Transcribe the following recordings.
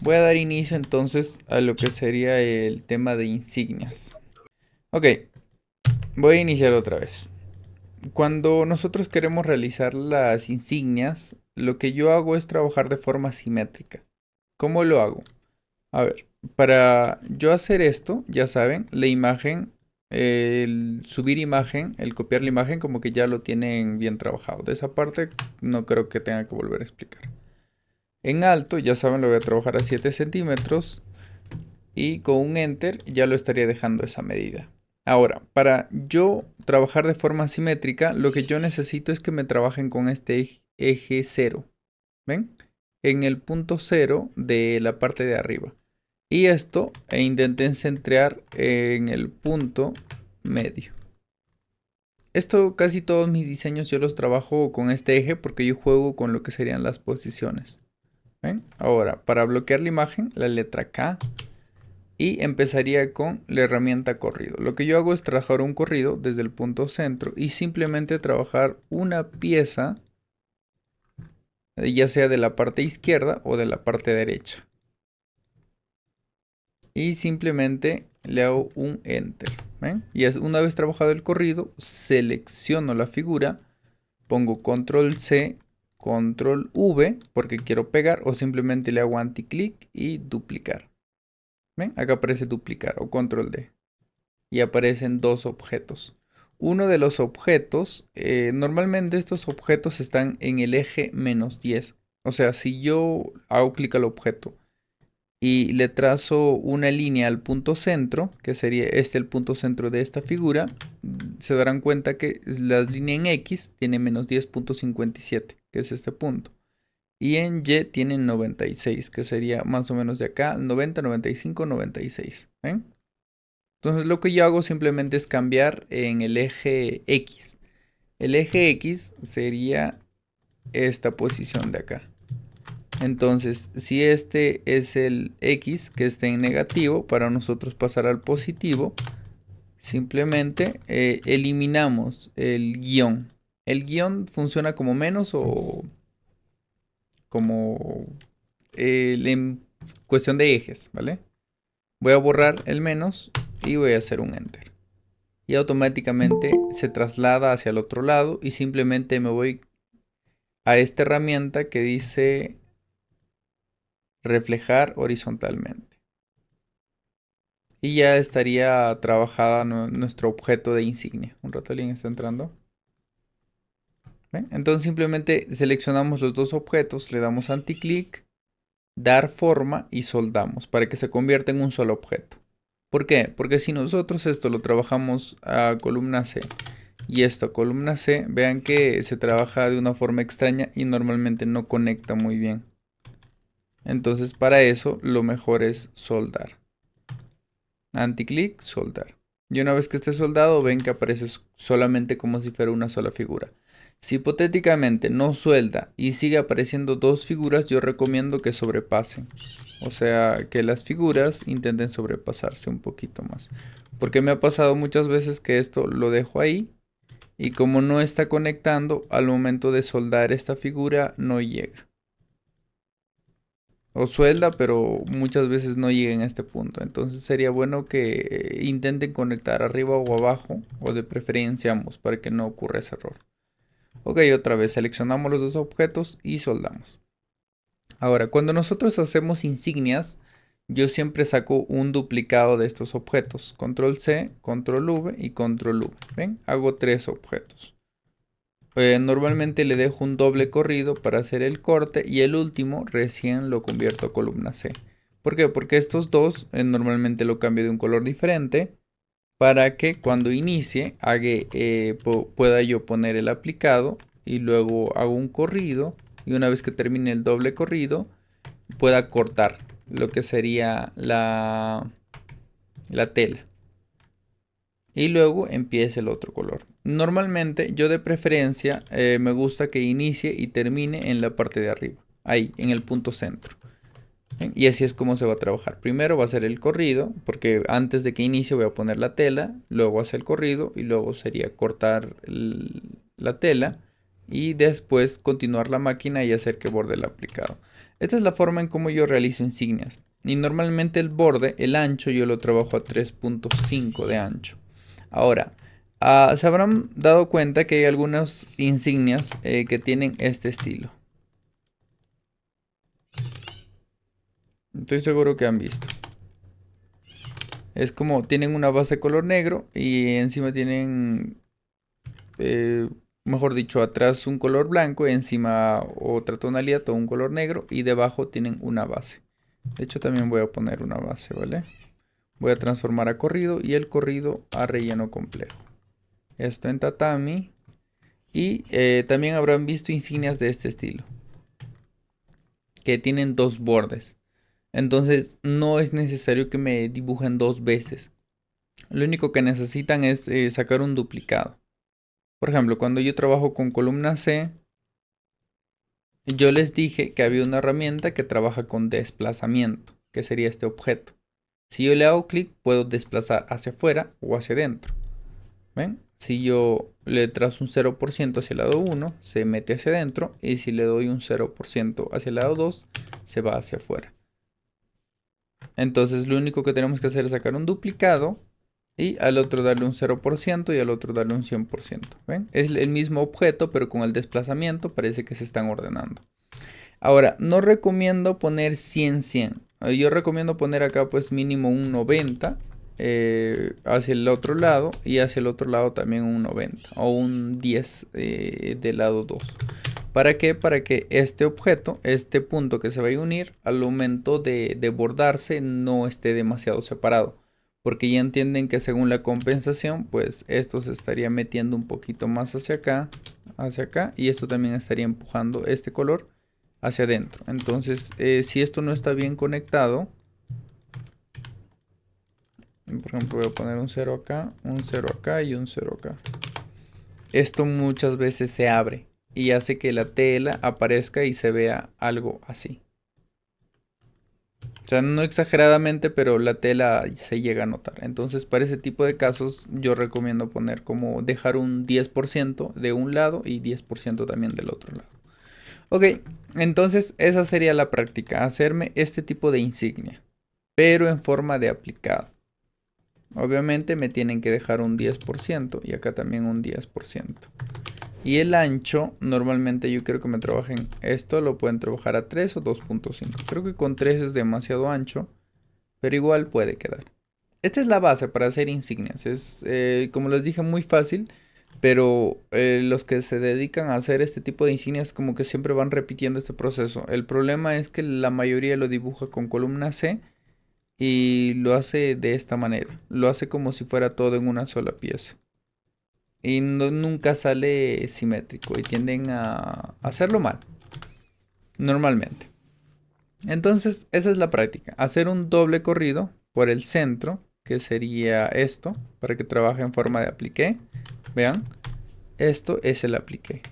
Voy a dar inicio entonces a lo que sería el tema de insignias. Ok, voy a iniciar otra vez. Cuando nosotros queremos realizar las insignias, lo que yo hago es trabajar de forma simétrica. ¿Cómo lo hago? A ver, para yo hacer esto, ya saben, la imagen, el subir imagen, el copiar la imagen, como que ya lo tienen bien trabajado. De esa parte no creo que tenga que volver a explicar. En alto, ya saben, lo voy a trabajar a 7 centímetros y con un enter ya lo estaría dejando esa medida. Ahora, para yo trabajar de forma simétrica, lo que yo necesito es que me trabajen con este eje 0. ¿Ven? En el punto 0 de la parte de arriba. Y esto intenten centrar en el punto medio. Esto casi todos mis diseños yo los trabajo con este eje porque yo juego con lo que serían las posiciones. ¿Ven? Ahora, para bloquear la imagen, la letra K. Y empezaría con la herramienta corrido. Lo que yo hago es trabajar un corrido desde el punto centro y simplemente trabajar una pieza, ya sea de la parte izquierda o de la parte derecha. Y simplemente le hago un enter. ¿Ven? Y una vez trabajado el corrido, selecciono la figura, pongo control C, control V porque quiero pegar, o simplemente le hago anticlic y duplicar. ¿Ven? Acá aparece duplicar o control D. Y aparecen dos objetos. Uno de los objetos, normalmente estos objetos están en el eje -10. O sea, si yo hago clic al objeto y le trazo una línea al punto centro, que sería este el punto centro de esta figura, se darán cuenta que la línea en X tiene -10.57, que es este punto. Y en Y tienen 96, que sería más o menos de acá, 90, 95, 96. ¿Ven? Entonces lo que yo hago simplemente es cambiar en el eje X. El eje X sería esta posición de acá. Entonces, si este es el X que está en negativo, para nosotros pasar al positivo, simplemente eliminamos el guión. El guión funciona como menos o como en cuestión de ejes, ¿vale? Voy a borrar el menos y voy a hacer un enter. Y automáticamente se traslada hacia el otro lado y simplemente me voy a esta herramienta que dice reflejar horizontalmente. Y ya estaría trabajada nuestro objeto de insignia. Un rato alguien está entrando. ¿Ven? Entonces simplemente seleccionamos los dos objetos, le damos anticlic, dar forma y soldamos para que se convierta en un solo objeto. ¿Por qué? Porque si nosotros esto lo trabajamos a columna C y esto a columna C, vean que se trabaja de una forma extraña y normalmente no conecta muy bien. Entonces para eso lo mejor es soldar. Anticlic, soldar. Y una vez que esté soldado, ven que aparece solamente como si fuera una sola figura. Si hipotéticamente no suelda y sigue apareciendo dos figuras, yo recomiendo que sobrepasen. O sea, que las figuras intenten sobrepasarse un poquito más. Porque me ha pasado muchas veces que esto lo dejo ahí y como no está conectando, al momento de soldar esta figura no llega. O suelda, pero muchas veces no lleguen a este punto. Entonces sería bueno que intenten conectar arriba o abajo, o de preferencia ambos, para que no ocurra ese error. Ok, otra vez seleccionamos los dos objetos y soldamos. Ahora, cuando nosotros hacemos insignias, yo siempre saco un duplicado de estos objetos. Control C, Control V y Control V. ¿Ven? Hago tres objetos. Normalmente le dejo un doble corrido para hacer el corte y el último recién lo convierto a columna C. ¿Por qué? Porque estos dos normalmente lo cambio de un color diferente para que cuando inicie pueda yo poner el aplicado y luego hago un corrido y una vez que termine el doble corrido pueda cortar lo que sería la tela. Y luego empieza el otro color. Normalmente yo de preferencia me gusta que inicie y termine en la parte de arriba. Ahí, en el punto centro. ¿Bien? Y así es como se va a trabajar. Primero va a ser el corrido, porque antes de que inicie voy a poner la tela, luego hacer el corrido y luego sería cortar la tela y después continuar la máquina y hacer que borde el aplicado. Esta es la forma en cómo yo realizo insignias. Y normalmente el borde, el ancho, yo lo trabajo a 3.5 de ancho. Ahora, se habrán dado cuenta que hay algunas insignias que tienen este estilo. Estoy seguro que han visto. Es como tienen una base color negro y encima tienen, eh, mejor dicho, atrás un color blanco, encima otra tonalidad o un color negro y debajo tienen una base. De hecho también voy a poner una base, ¿vale? Voy a transformar a corrido y el corrido a relleno complejo. Esto en tatami. Y también habrán visto insignias de este estilo, que tienen dos bordes. Entonces no es necesario que me dibujen dos veces. Lo único que necesitan es sacar un duplicado. Por ejemplo, cuando yo trabajo con columna C, yo les dije que había una herramienta que trabaja con desplazamiento, que sería este objeto. Si yo le hago clic, puedo desplazar hacia afuera o hacia adentro. ¿Ven? Si yo le trazo un 0% hacia el lado 1, se mete hacia adentro. Y si le doy un 0% hacia el lado 2, se va hacia afuera. Entonces lo único que tenemos que hacer es sacar un duplicado. Y al otro darle un 0% y al otro darle un 100%. ¿Ven? Es el mismo objeto, pero con el desplazamiento parece que se están ordenando. Ahora, no recomiendo poner 100-100. Yo recomiendo poner acá pues mínimo un 90 hacia el otro lado y hacia el otro lado también un 90 o un 10 del lado 2. ¿Para qué? Para que este objeto, este punto que se va a unir, al momento de bordarse no esté demasiado separado. Porque ya entienden que según la compensación, pues esto se estaría metiendo un poquito más hacia acá, y esto también estaría empujando este color hacia adentro. Entonces, si esto no está bien conectado, por ejemplo, voy a poner un 0 acá, un 0 acá y un 0 acá. Esto muchas veces se abre y hace que la tela aparezca y se vea algo así. O sea, no exageradamente, pero la tela se llega a notar. Entonces, para ese tipo de casos, yo recomiendo poner como dejar un 10% de un lado y 10% también del otro lado. Ok, entonces esa sería la práctica, hacerme este tipo de insignia, pero en forma de aplicado. Obviamente me tienen que dejar un 10% y acá también un 10%. Y el ancho, normalmente yo quiero que me trabajen esto, lo pueden trabajar a 3 o 2.5. Creo que con 3 es demasiado ancho, pero igual puede quedar. Esta es la base para hacer insignias. Es, como les dije, muy fácil, pero los que se dedican a hacer este tipo de insignias como que siempre van repitiendo este proceso. El problema es que la mayoría lo dibuja con columna C y lo hace de esta manera. Lo hace como si fuera todo en una sola pieza. Y nunca sale simétrico y tienden a hacerlo mal, normalmente. Entonces, esa es la práctica. Hacer un doble corrido por el centro, que sería esto, para que trabaje en forma de apliqué. Vean, esto es el apliqué.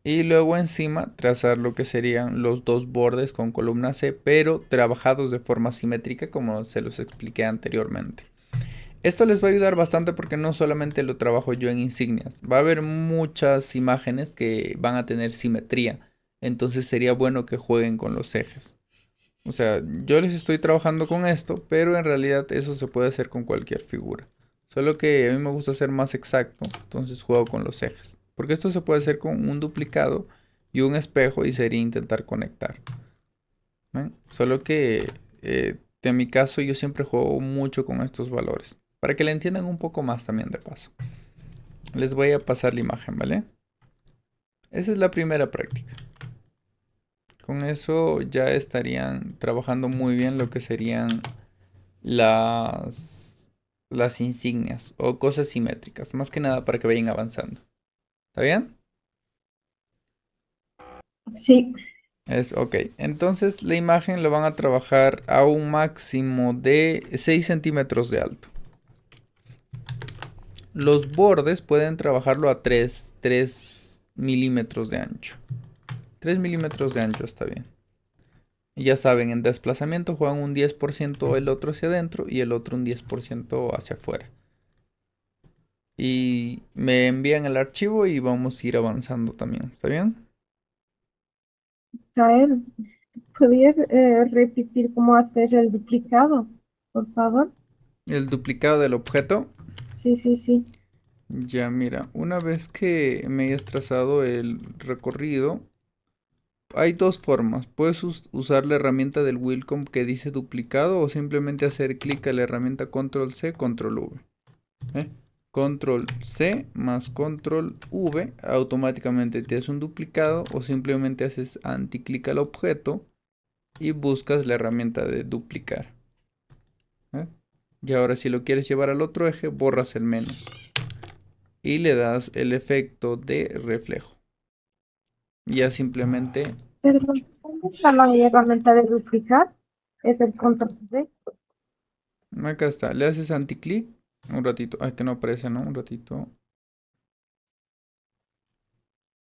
Y luego encima trazar lo que serían los dos bordes con columna C, pero trabajados de forma simétrica como se los expliqué anteriormente. Esto les va a ayudar bastante porque no solamente lo trabajo yo en insignias, va a haber muchas imágenes que van a tener simetría, entonces sería bueno que jueguen con los ejes. O sea, yo les estoy trabajando con esto, pero en realidad eso se puede hacer con cualquier figura. Solo que a mí me gusta ser más exacto, entonces juego con los ejes. Porque esto se puede hacer con un duplicado y un espejo y sería intentar conectar. ¿Ven? Solo que en mi caso yo siempre juego mucho con estos valores. Para que le entiendan un poco más también de paso. Les voy a pasar la imagen, ¿vale? Esa es la primera práctica. Con eso ya estarían trabajando muy bien lo que serían las insignias o cosas simétricas. Más que nada para que vayan avanzando. ¿Está bien? Sí, Es ok. Entonces la imagen lo van a trabajar a un máximo de 6 centímetros de alto. Los bordes pueden trabajarlo a 3 milímetros de ancho. 3 milímetros de ancho está bien. Y ya saben, en desplazamiento juegan un 10% el otro hacia adentro y el otro un 10% hacia afuera. Y me envían el archivo y vamos a ir avanzando también. ¿Está bien? Jael, ¿podrías repetir cómo hacer el duplicado, por favor? El duplicado del objeto. Sí, sí, sí. Ya, mira, una vez que me hayas trazado el recorrido, hay dos formas. Puedes usar la herramienta del Wacom que dice duplicado o simplemente hacer clic a la herramienta Control C, Control V. ¿eh? Control C más Control V automáticamente te hace un duplicado o simplemente haces anticlic al objeto y buscas la herramienta de duplicar. ¿eh? Y ahora si lo quieres llevar al otro eje, borras el menos y le das el efecto de reflejo. Ya simplemente, Perdón, ¿dónde está la herramienta de duplicar? Es el control D. acá está, le haces anticlic un ratito, ay que no aparece, ¿no? Un ratito.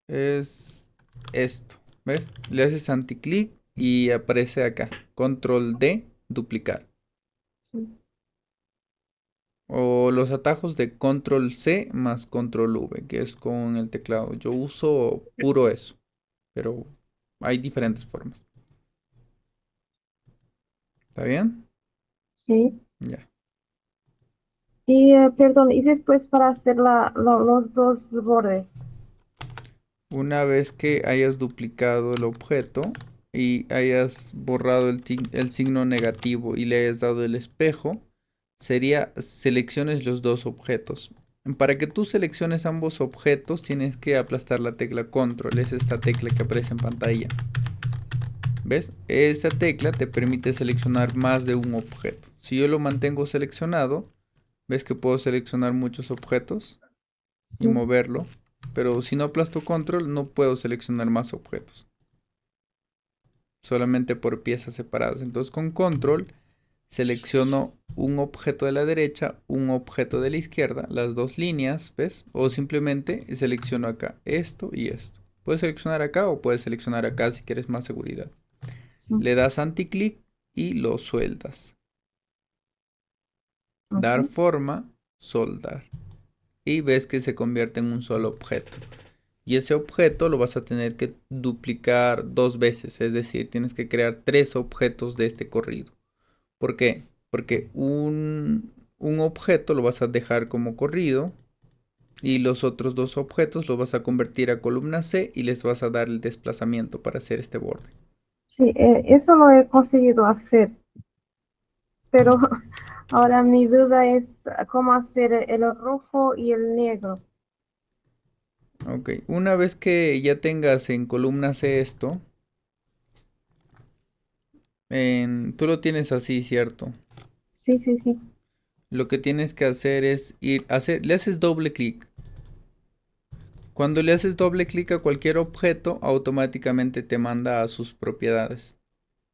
Es esto, ¿ves? Le haces anticlic y aparece acá, control D, duplicar. Sí. O los atajos de control C más control V, que es con el teclado. Yo uso puro eso, pero hay diferentes formas. ¿Está bien? Sí. Ya. Y perdón, y después para hacer los dos bordes. Una vez que hayas duplicado el objeto y hayas borrado el signo negativo y le hayas dado el espejo, sería selecciones los dos objetos. Para que tú selecciones ambos objetos, tienes que aplastar la tecla control, es esta tecla que aparece en pantalla. ¿Ves? Esa tecla te permite seleccionar más de un objeto. Si yo lo mantengo seleccionado, ves que puedo seleccionar muchos objetos y Sí. moverlo, pero si no aplasto control no puedo seleccionar más objetos, solamente por piezas separadas. Entonces con control selecciono un objeto de la derecha, un objeto de la izquierda, las dos líneas, ¿ves? O simplemente selecciono acá esto y esto. Puedes seleccionar acá o puedes seleccionar acá si quieres más seguridad. Sí. Le das anticlic y lo sueltas. Dar Ok. forma, soldar. Y ves que se convierte en un solo objeto. Y ese objeto lo vas a tener que duplicar dos veces, es decir, tienes que crear tres objetos de este corrido. ¿Por qué? Porque un objeto lo vas a dejar como corrido y los otros dos objetos los vas a convertir a columna C y les vas a dar el desplazamiento para hacer este borde. Sí, eso lo he conseguido hacer, pero ahora mi duda es cómo hacer el rojo y el negro. Ok, una vez que ya tengas en columna C esto, tú lo tienes así, ¿cierto? Sí, sí, sí. Lo que tienes que hacer es le haces doble clic. Cuando le haces doble clic a cualquier objeto, automáticamente te manda a sus propiedades.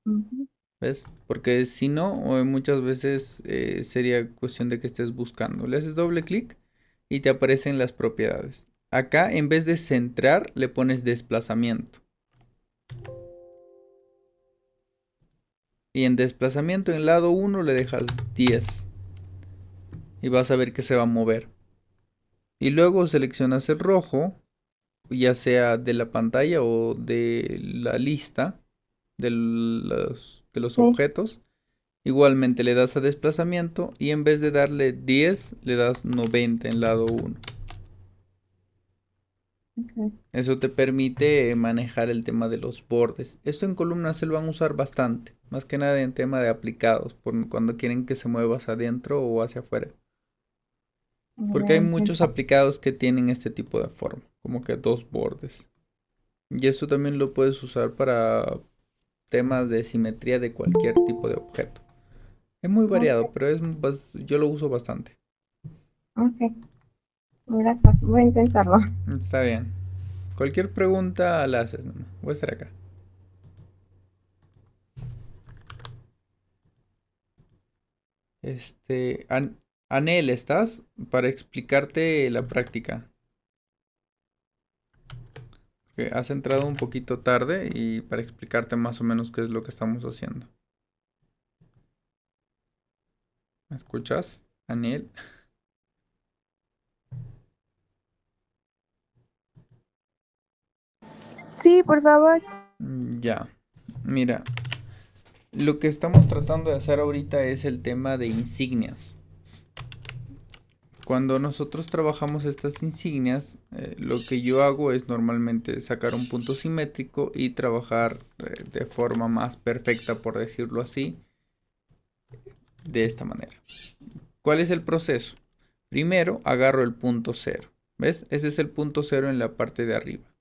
Ujú. ¿Ves? Porque si no, o muchas veces sería cuestión de que estés buscando. Le haces doble clic y te aparecen las propiedades. Acá, en vez de centrar, le pones desplazamiento. Y en desplazamiento en lado uno le dejas 10. Y vas a ver que se va a mover. Y luego seleccionas el rojo, ya sea de la pantalla o de la lista de los Sí. objetos. Igualmente le das a desplazamiento y en vez de darle 10 le das 90 en lado uno. Ok. Eso te permite manejar el tema de los bordes. Esto en columnas se lo van a usar bastante, más que nada en tema de aplicados, por cuando quieren que se mueva hacia adentro o hacia afuera. Voy Porque a hay muchos intentar. aplicados que tienen este tipo de forma, como que dos bordes. Y eso también lo puedes usar para temas de simetría de cualquier tipo de objeto. Es muy variado, Ok, pero yo lo uso bastante. ok. Gracias. Voy a intentarlo. Está bien. Cualquier pregunta la haces, nomás. Voy a estar acá. Anel, ¿estás? Para explicarte la práctica. Que has entrado un poquito tarde y para explicarte más o menos qué es lo que estamos haciendo. ¿Me escuchas, Anel? Sí, por favor. Ya, mira, lo que estamos tratando de hacer ahorita es el tema de insignias. Cuando nosotros trabajamos estas insignias, lo que yo hago es normalmente sacar un punto simétrico y trabajar de forma más perfecta, por decirlo así, de esta manera. ¿Cuál es el proceso? Primero agarro el punto cero. ¿Ves? Ese es el punto cero en la parte de arriba.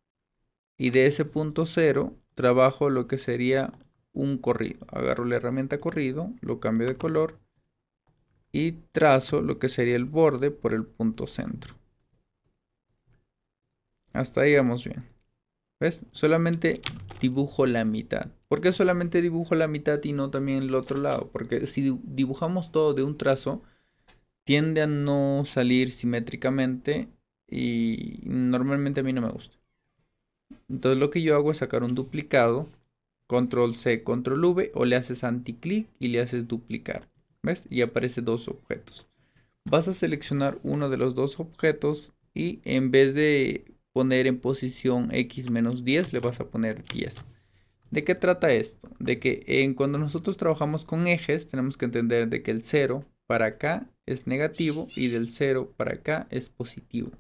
Y de ese punto cero trabajo lo que sería un corrido. Agarro la herramienta corrido, lo cambio de color y trazo lo que sería el borde por el punto centro. Hasta ahí vamos bien. ¿Ves? Solamente dibujo la mitad. ¿Por qué solamente dibujo la mitad y no también el otro lado? Porque si dibujamos todo de un trazo, tiende a no salir simétricamente y normalmente a mí no me gusta. Entonces lo que yo hago es sacar un duplicado, control C, control V, o le haces anti-clic y le haces duplicar. ¿Ves? Y aparece dos objetos. Vas a seleccionar uno de los dos objetos y en vez de poner en posición X menos 10, le vas a poner 10. ¿De qué trata esto? De que cuando nosotros trabajamos con ejes, tenemos que entender de que el 0 para acá es negativo y del 0 para acá es positivo.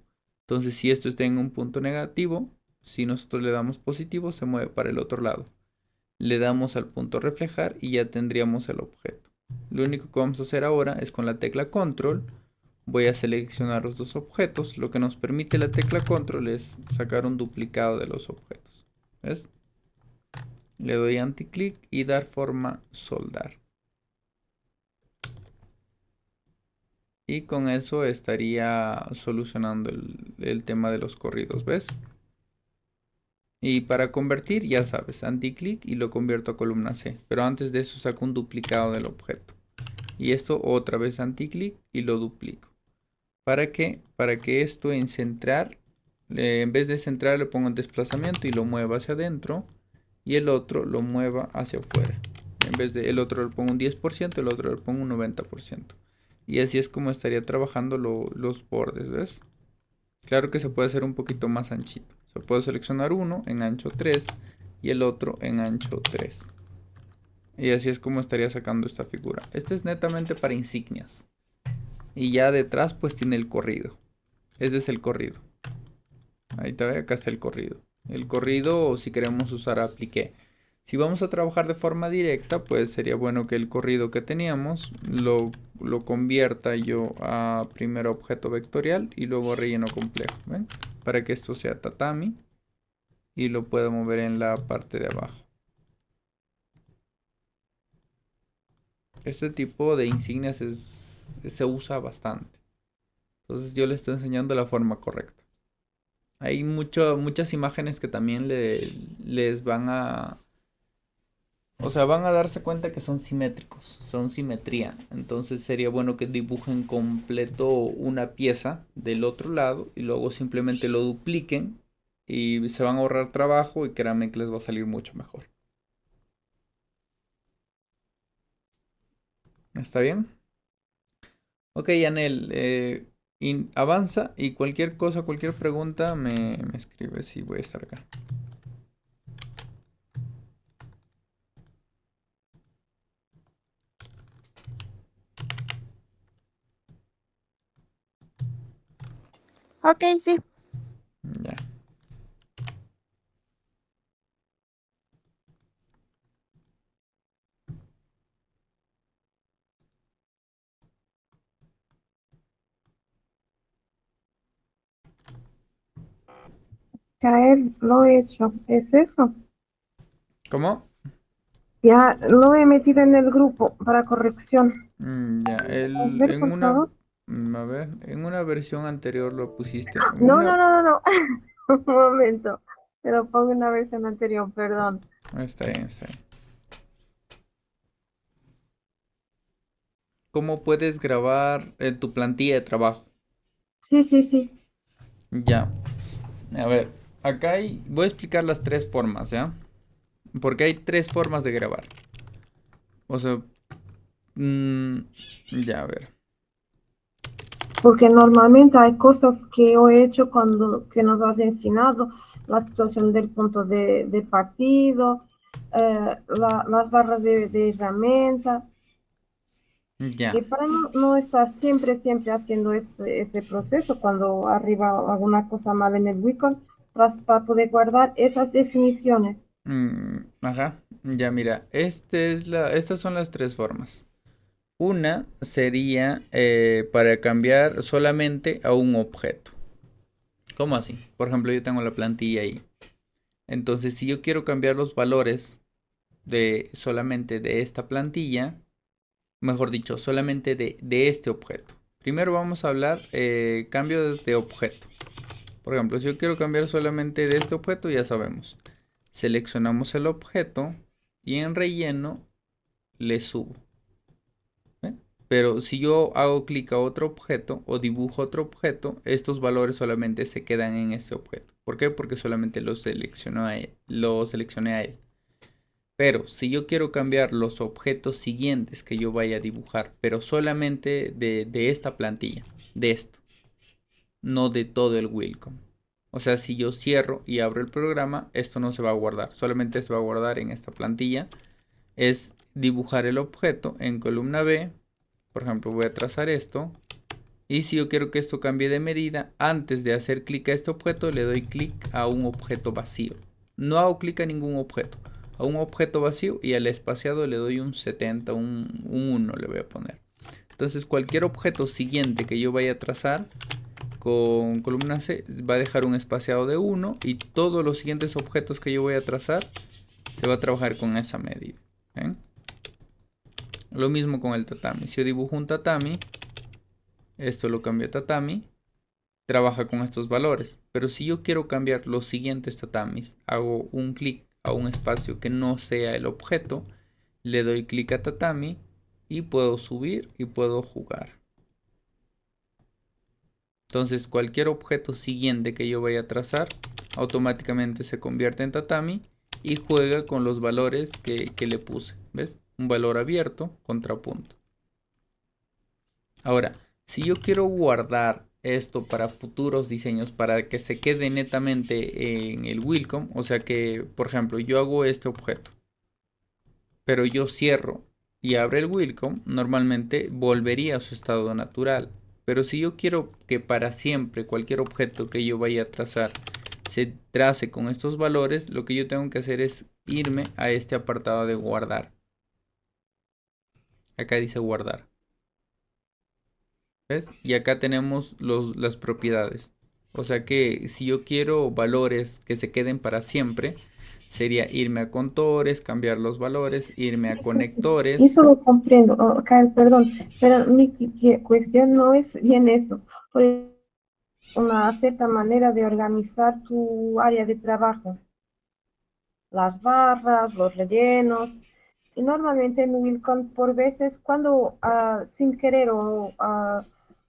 Entonces, si esto está en un punto negativo, si nosotros le damos positivo, se mueve para el otro lado. Le damos al punto reflejar y ya tendríamos el objeto. Lo único que vamos a hacer ahora es con la tecla control. Voy a seleccionar los dos objetos. Lo que nos permite la tecla control es sacar un duplicado de los objetos. ¿Ves? Le doy anti-clic y dar forma soldar. Y con eso estaría solucionando el tema de los corridos, ¿ves? Y para convertir, ya sabes, anti-clic y lo convierto a columna C. Pero antes de eso saco un duplicado del objeto. Y esto otra vez anti-clic y lo duplico. ¿Para qué? Para que esto en centrar, en vez de centrar le pongo en desplazamiento y lo mueva hacia adentro. Y el otro lo mueva hacia afuera. En vez de el otro le pongo un 10%, el otro le pongo un 90%. Y así es como estaría trabajando los bordes, ¿ves? Claro que se puede hacer un poquito más anchito. Se puede seleccionar uno en ancho 3 y el otro en ancho 3. Y así es como estaría sacando esta figura. Este es netamente para insignias. Y ya detrás pues tiene el corrido. Este es el corrido. Ahí está, acá está el corrido. El corrido si queremos usar apliqué. Si vamos a trabajar de forma directa, pues sería bueno que el corrido que teníamos lo convierta yo a primero objeto vectorial y luego a relleno complejo. ¿Ven? Para que esto sea tatami y lo pueda mover en la parte de abajo. Este tipo de insignias se usa bastante. Entonces yo le estoy enseñando la forma correcta. Hay muchas imágenes que también les van a... O sea, van a darse cuenta que son simétricos, son simetría. Entonces sería bueno que dibujen completo una pieza del otro lado y luego simplemente lo dupliquen y se van a ahorrar trabajo y créanme que les va a salir mucho mejor. ¿Está bien? Ok, Anel, avanza y cualquier cosa, cualquier pregunta me escribes y voy a estar acá. Ok, sí. Ya. Ya lo he hecho. ¿Es eso? ¿Cómo? Ya lo he metido en el grupo para corrección. Ya, ¿Puedes ver, por favor? a ver, en una versión anterior lo pusiste. No, no, no, no, no. Un momento. Te lo pongo en la versión anterior, perdón. Está bien, está bien. ¿Cómo puedes grabar tu plantilla de trabajo? Sí, sí, sí. Ya, a ver, voy a explicar las tres formas, ¿ya? Porque hay tres formas de grabar. O sea, mm, ya, a ver. Porque normalmente hay cosas que he hecho cuando que nos has enseñado, la situación del punto de partido, las barras de herramienta. Ya. Y para no estar siempre haciendo ese proceso, cuando arriba alguna cosa mal en el Wicom, para poder guardar esas definiciones. Ajá. Ya mira, estas son las tres formas. Una sería para cambiar solamente a un objeto. ¿Cómo así? Por ejemplo, yo tengo la plantilla ahí. Entonces, si yo quiero cambiar los valores de solamente de esta plantilla, mejor dicho, solamente de este objeto. Primero vamos a hablar cambio de objeto. Por ejemplo, si yo quiero cambiar solamente de este objeto, ya sabemos. Seleccionamos el objeto y en relleno le subo. ¿Ve? Pero si yo hago clic a otro objeto o dibujo otro objeto, estos valores solamente se quedan en este objeto. ¿Por qué? Porque solamente lo seleccioné a él. Pero si yo quiero cambiar los objetos siguientes que yo vaya a dibujar, pero solamente de esta plantilla, de esto, no de todo el Wilcom. O sea, si yo cierro y abro el programa, esto no se va a guardar, solamente se va a guardar en esta plantilla. Es dibujar el objeto en columna B. Por ejemplo, voy a trazar esto. Y si yo quiero que esto cambie de medida, antes de hacer clic a este objeto, le doy clic a un objeto vacío. No hago clic a ningún objeto. A un objeto vacío y al espaciado le doy un 70, un 1 le voy a poner. Entonces cualquier objeto siguiente que yo vaya a trazar con columna C va a dejar un espaciado de 1 y todos los siguientes objetos que yo voy a trazar se va a trabajar con esa medida. ¿Ven? Lo mismo con el tatami. Si yo dibujo un tatami, esto lo cambio a tatami, trabaja con estos valores. Pero si yo quiero cambiar los siguientes tatamis, hago un clic a un espacio que no sea el objeto, le doy clic a tatami y puedo subir y puedo jugar. Entonces cualquier objeto siguiente que yo vaya a trazar automáticamente se convierte en tatami y juega con los valores que le puse. ¿Ves? Un valor abierto, contrapunto. Ahora, si yo quiero guardar esto para futuros diseños, para que se quede netamente en el Wilcom, o sea que, por ejemplo, yo hago este objeto, pero yo cierro y abro el Wilcom, normalmente volvería a su estado natural. Pero si yo quiero que para siempre cualquier objeto que yo vaya a trazar se trace con estos valores, lo que yo tengo que hacer es irme a este apartado de guardar. Acá dice guardar. ¿Ves? Y acá tenemos las propiedades. O sea que si yo quiero valores que se queden para siempre, sería irme a contores, cambiar los valores, irme a Sí. conectores. Eso lo comprendo, Kyle, perdón, pero mi cuestión no es bien eso. Pues una cierta manera de organizar tu área de trabajo, las barras, los rellenos. Y normalmente en Wilcom, por veces, cuando sin querer o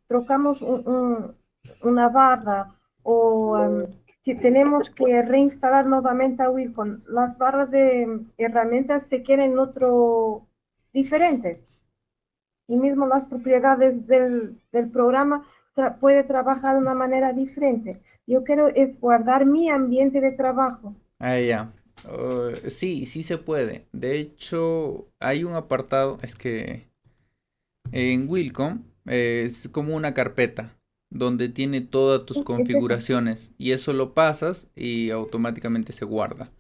trocamos una barra o si tenemos que reinstalar nuevamente a Wilcom, las barras de herramientas se quieren otro diferentes. Y mismo las propiedades del programa puede trabajar de una manera diferente. Yo quiero es guardar mi ambiente de trabajo. Ah, ya. Sí, sí se puede. De hecho, hay un apartado, es que en Wilcom es como una carpeta donde tiene todas tus Es eso. configuraciones y eso lo pasas y automáticamente se guarda.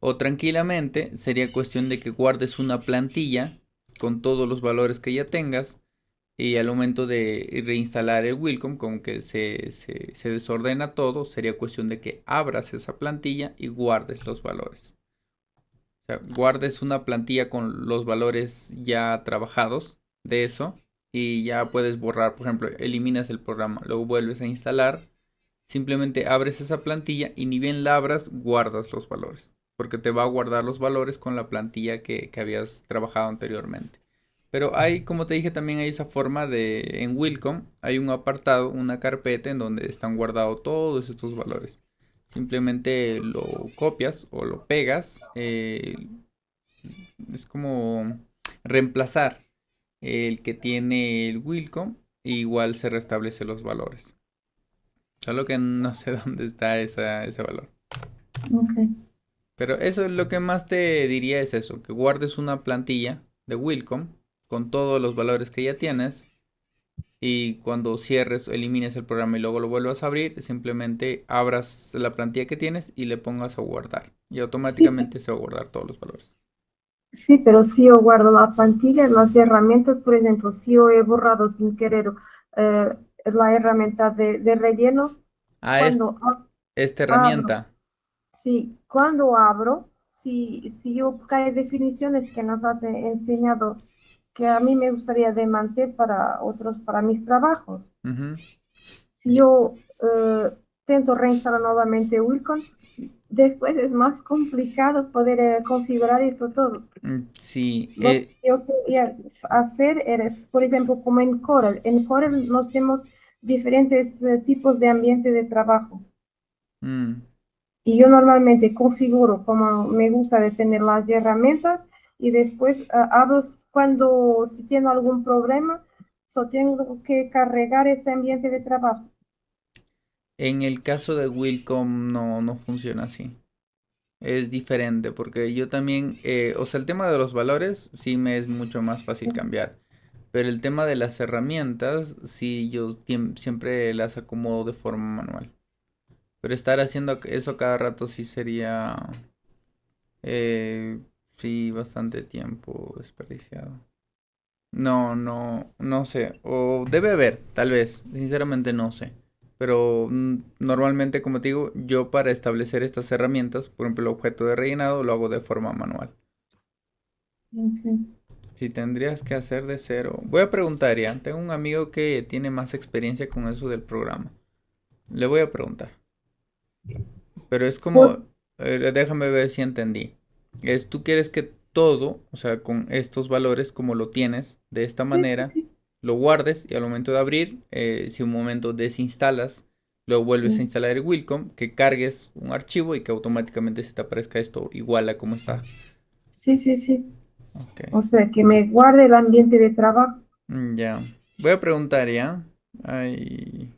O tranquilamente sería cuestión de que guardes una plantilla con todos los valores que ya tengas y al momento de reinstalar el Wilcom, con que se desordena todo, sería cuestión de que abras esa plantilla y guardes los valores. O sea, guardes una plantilla con los valores ya trabajados de eso y ya puedes borrar, por ejemplo, eliminas el programa, luego vuelves a instalar, simplemente abres esa plantilla y ni bien la abras, guardas los valores, porque te va a guardar los valores con la plantilla que habías trabajado anteriormente. Pero hay, como te dije, también hay esa forma de, en Wilcom, hay un apartado, una carpeta en donde están guardados todos estos valores. Simplemente lo copias o lo pegas. Es como reemplazar el que tiene el Wilcom e igual se restablece los valores. Solo que no sé dónde está ese valor. Ok. Pero eso es lo que más te diría es eso, que guardes una plantilla de Wilcom con todos los valores que ya tienes y cuando cierres, elimines el programa y luego lo vuelvas a abrir, simplemente abras la plantilla que tienes y le pongas a guardar. Y Sí, automáticamente se va a guardar todos los valores. sí, pero si yo guardo la plantilla, las herramientas, por ejemplo, si yo he borrado sin querer eh, la herramienta de relleno, Ah, es cuando esta abro, herramienta. sí, cuando abro, si yo, porque hay definiciones que nos has enseñado que a mí me gustaría de mantener para otros, para mis trabajos. Ujú. Si yo intento reinstalar nuevamente Wilcon, después es más complicado poder configurar eso todo. Sí, Lo que yo quería hacer es, por ejemplo, como en Corel. En Corel nos tenemos diferentes tipos de ambiente de trabajo. mm, Y yo normalmente configuro como me gusta de tener las herramientas y después abro cuando si tengo algún problema, solo tengo que cargar ese ambiente de trabajo. en el caso de Wilcom no funciona así. Es diferente porque yo también, o sea, el tema de los valores sí me es mucho más fácil cambiar. Pero el tema de las herramientas, sí, yo siempre las acomodo de forma manual. Pero estar haciendo eso cada rato sí sería, eh, sí, bastante tiempo desperdiciado. No sé. O debe haber, tal vez. Sinceramente no sé. Pero normalmente, como te digo, yo para establecer estas herramientas, por ejemplo, el objeto de rellenado, lo hago de forma manual. Ok. Si tendrías que hacer de cero. Voy a preguntar ya. Tengo un amigo que tiene más experiencia con eso del programa. Le voy a preguntar. Pero es como, Por- déjame ver si entendí. Es tú quieres que todo, o sea, con estos valores, como lo tienes, de esta sí, sí, manera, sí, lo guardes y al momento de abrir, si un momento desinstalas, lo vuelves a sí, instalar en Wilcom, que cargues un archivo y que automáticamente se te aparezca esto igual a como está. sí, sí, sí. Ok. O sea, que me guarde el ambiente de trabajo. Ya. Voy a preguntar ya. Ay,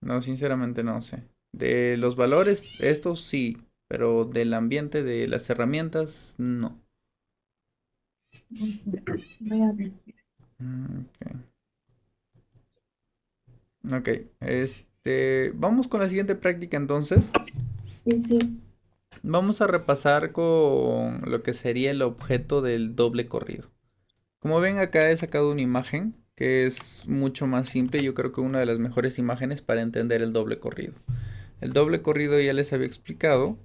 no, sinceramente no sé. De los valores, estos sí, pero del ambiente de las herramientas, no. Voy a ver. Ok. Ok, vamos con la siguiente práctica entonces. Sí, sí. Vamos a repasar con lo que sería el objeto del doble corrido. Como ven acá he sacado una imagen que es mucho más simple, yo creo que una de las mejores imágenes para entender el doble corrido. El doble corrido ya les había explicado,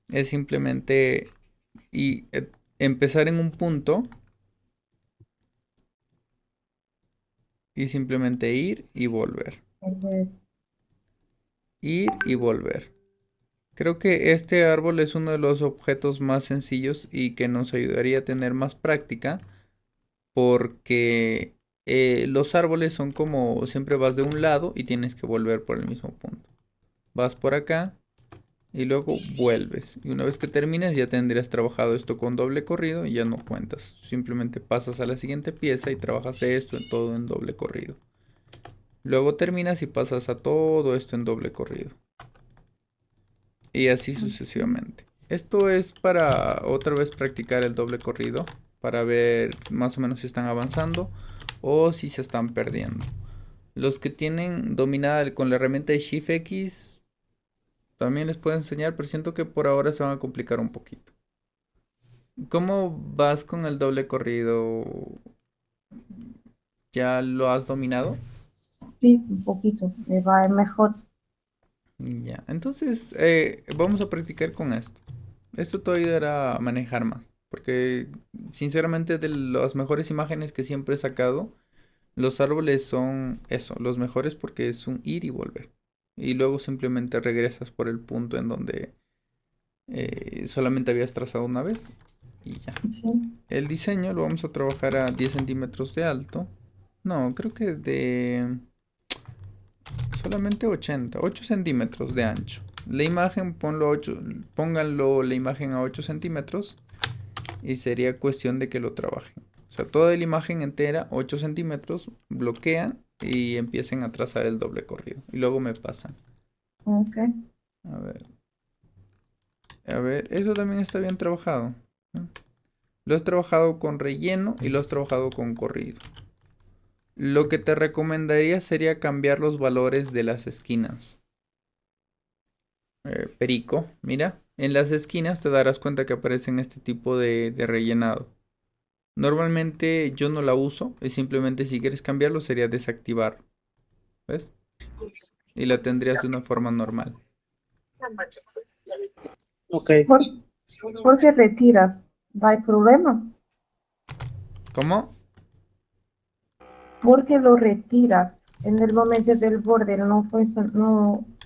es simplemente empezar en un punto y simplemente ir y volver. Eh, Ir y volver. Creo que este árbol es uno de los objetos más sencillos y que nos ayudaría a tener más práctica porque los árboles son como siempre vas de un lado y tienes que volver por el mismo punto. Vas por acá y luego vuelves. Y una vez que termines ya tendrías trabajado esto con doble corrido y ya no cuentas. Simplemente pasas a la siguiente pieza y trabajas esto en todo en doble corrido. Luego terminas y pasas a todo esto en doble corrido. Y así sucesivamente. Esto es para otra vez practicar el doble corrido, para ver más o menos si están avanzando o si se están perdiendo. Los que tienen dominada con la herramienta de Shift X también les puedo enseñar, pero siento que por ahora se van a complicar un poquito. ¿Cómo vas con el doble corrido? ¿Ya lo has dominado? sí, un poquito. Me va mejor. Ya, entonces vamos a practicar con esto. Esto te ayudará a manejar más, porque sinceramente de las mejores imágenes que siempre he sacado, los árboles son eso, los mejores porque es un ir y volver. Y luego simplemente regresas por el punto en donde solamente habías trazado una vez y ya. Sí. El diseño lo vamos a trabajar a 10 centímetros de alto. No, creo que de solamente 80, 8 centímetros de ancho. La imagen, pónganlo la imagen a 8 centímetros y sería cuestión de que lo trabajen. O sea, toda la imagen entera, 8 centímetros, bloquean y empiecen a trazar el doble corrido. Y luego me pasan. Ok. A ver, eso también está bien trabajado, ¿no? Lo has trabajado con relleno y lo has trabajado con corrido. Lo que te recomendaría sería cambiar los valores de las esquinas. Perico, mira, en las esquinas te darás cuenta que aparecen este tipo de rellenado. Normalmente yo no la uso, y simplemente si quieres cambiarlo sería desactivar, ¿ves? Y la tendrías de una forma normal. Ok. ¿Por, por qué retiras? ¿No hay problema? ¿Cómo? ¿Por qué lo retiras? En el momento del borde no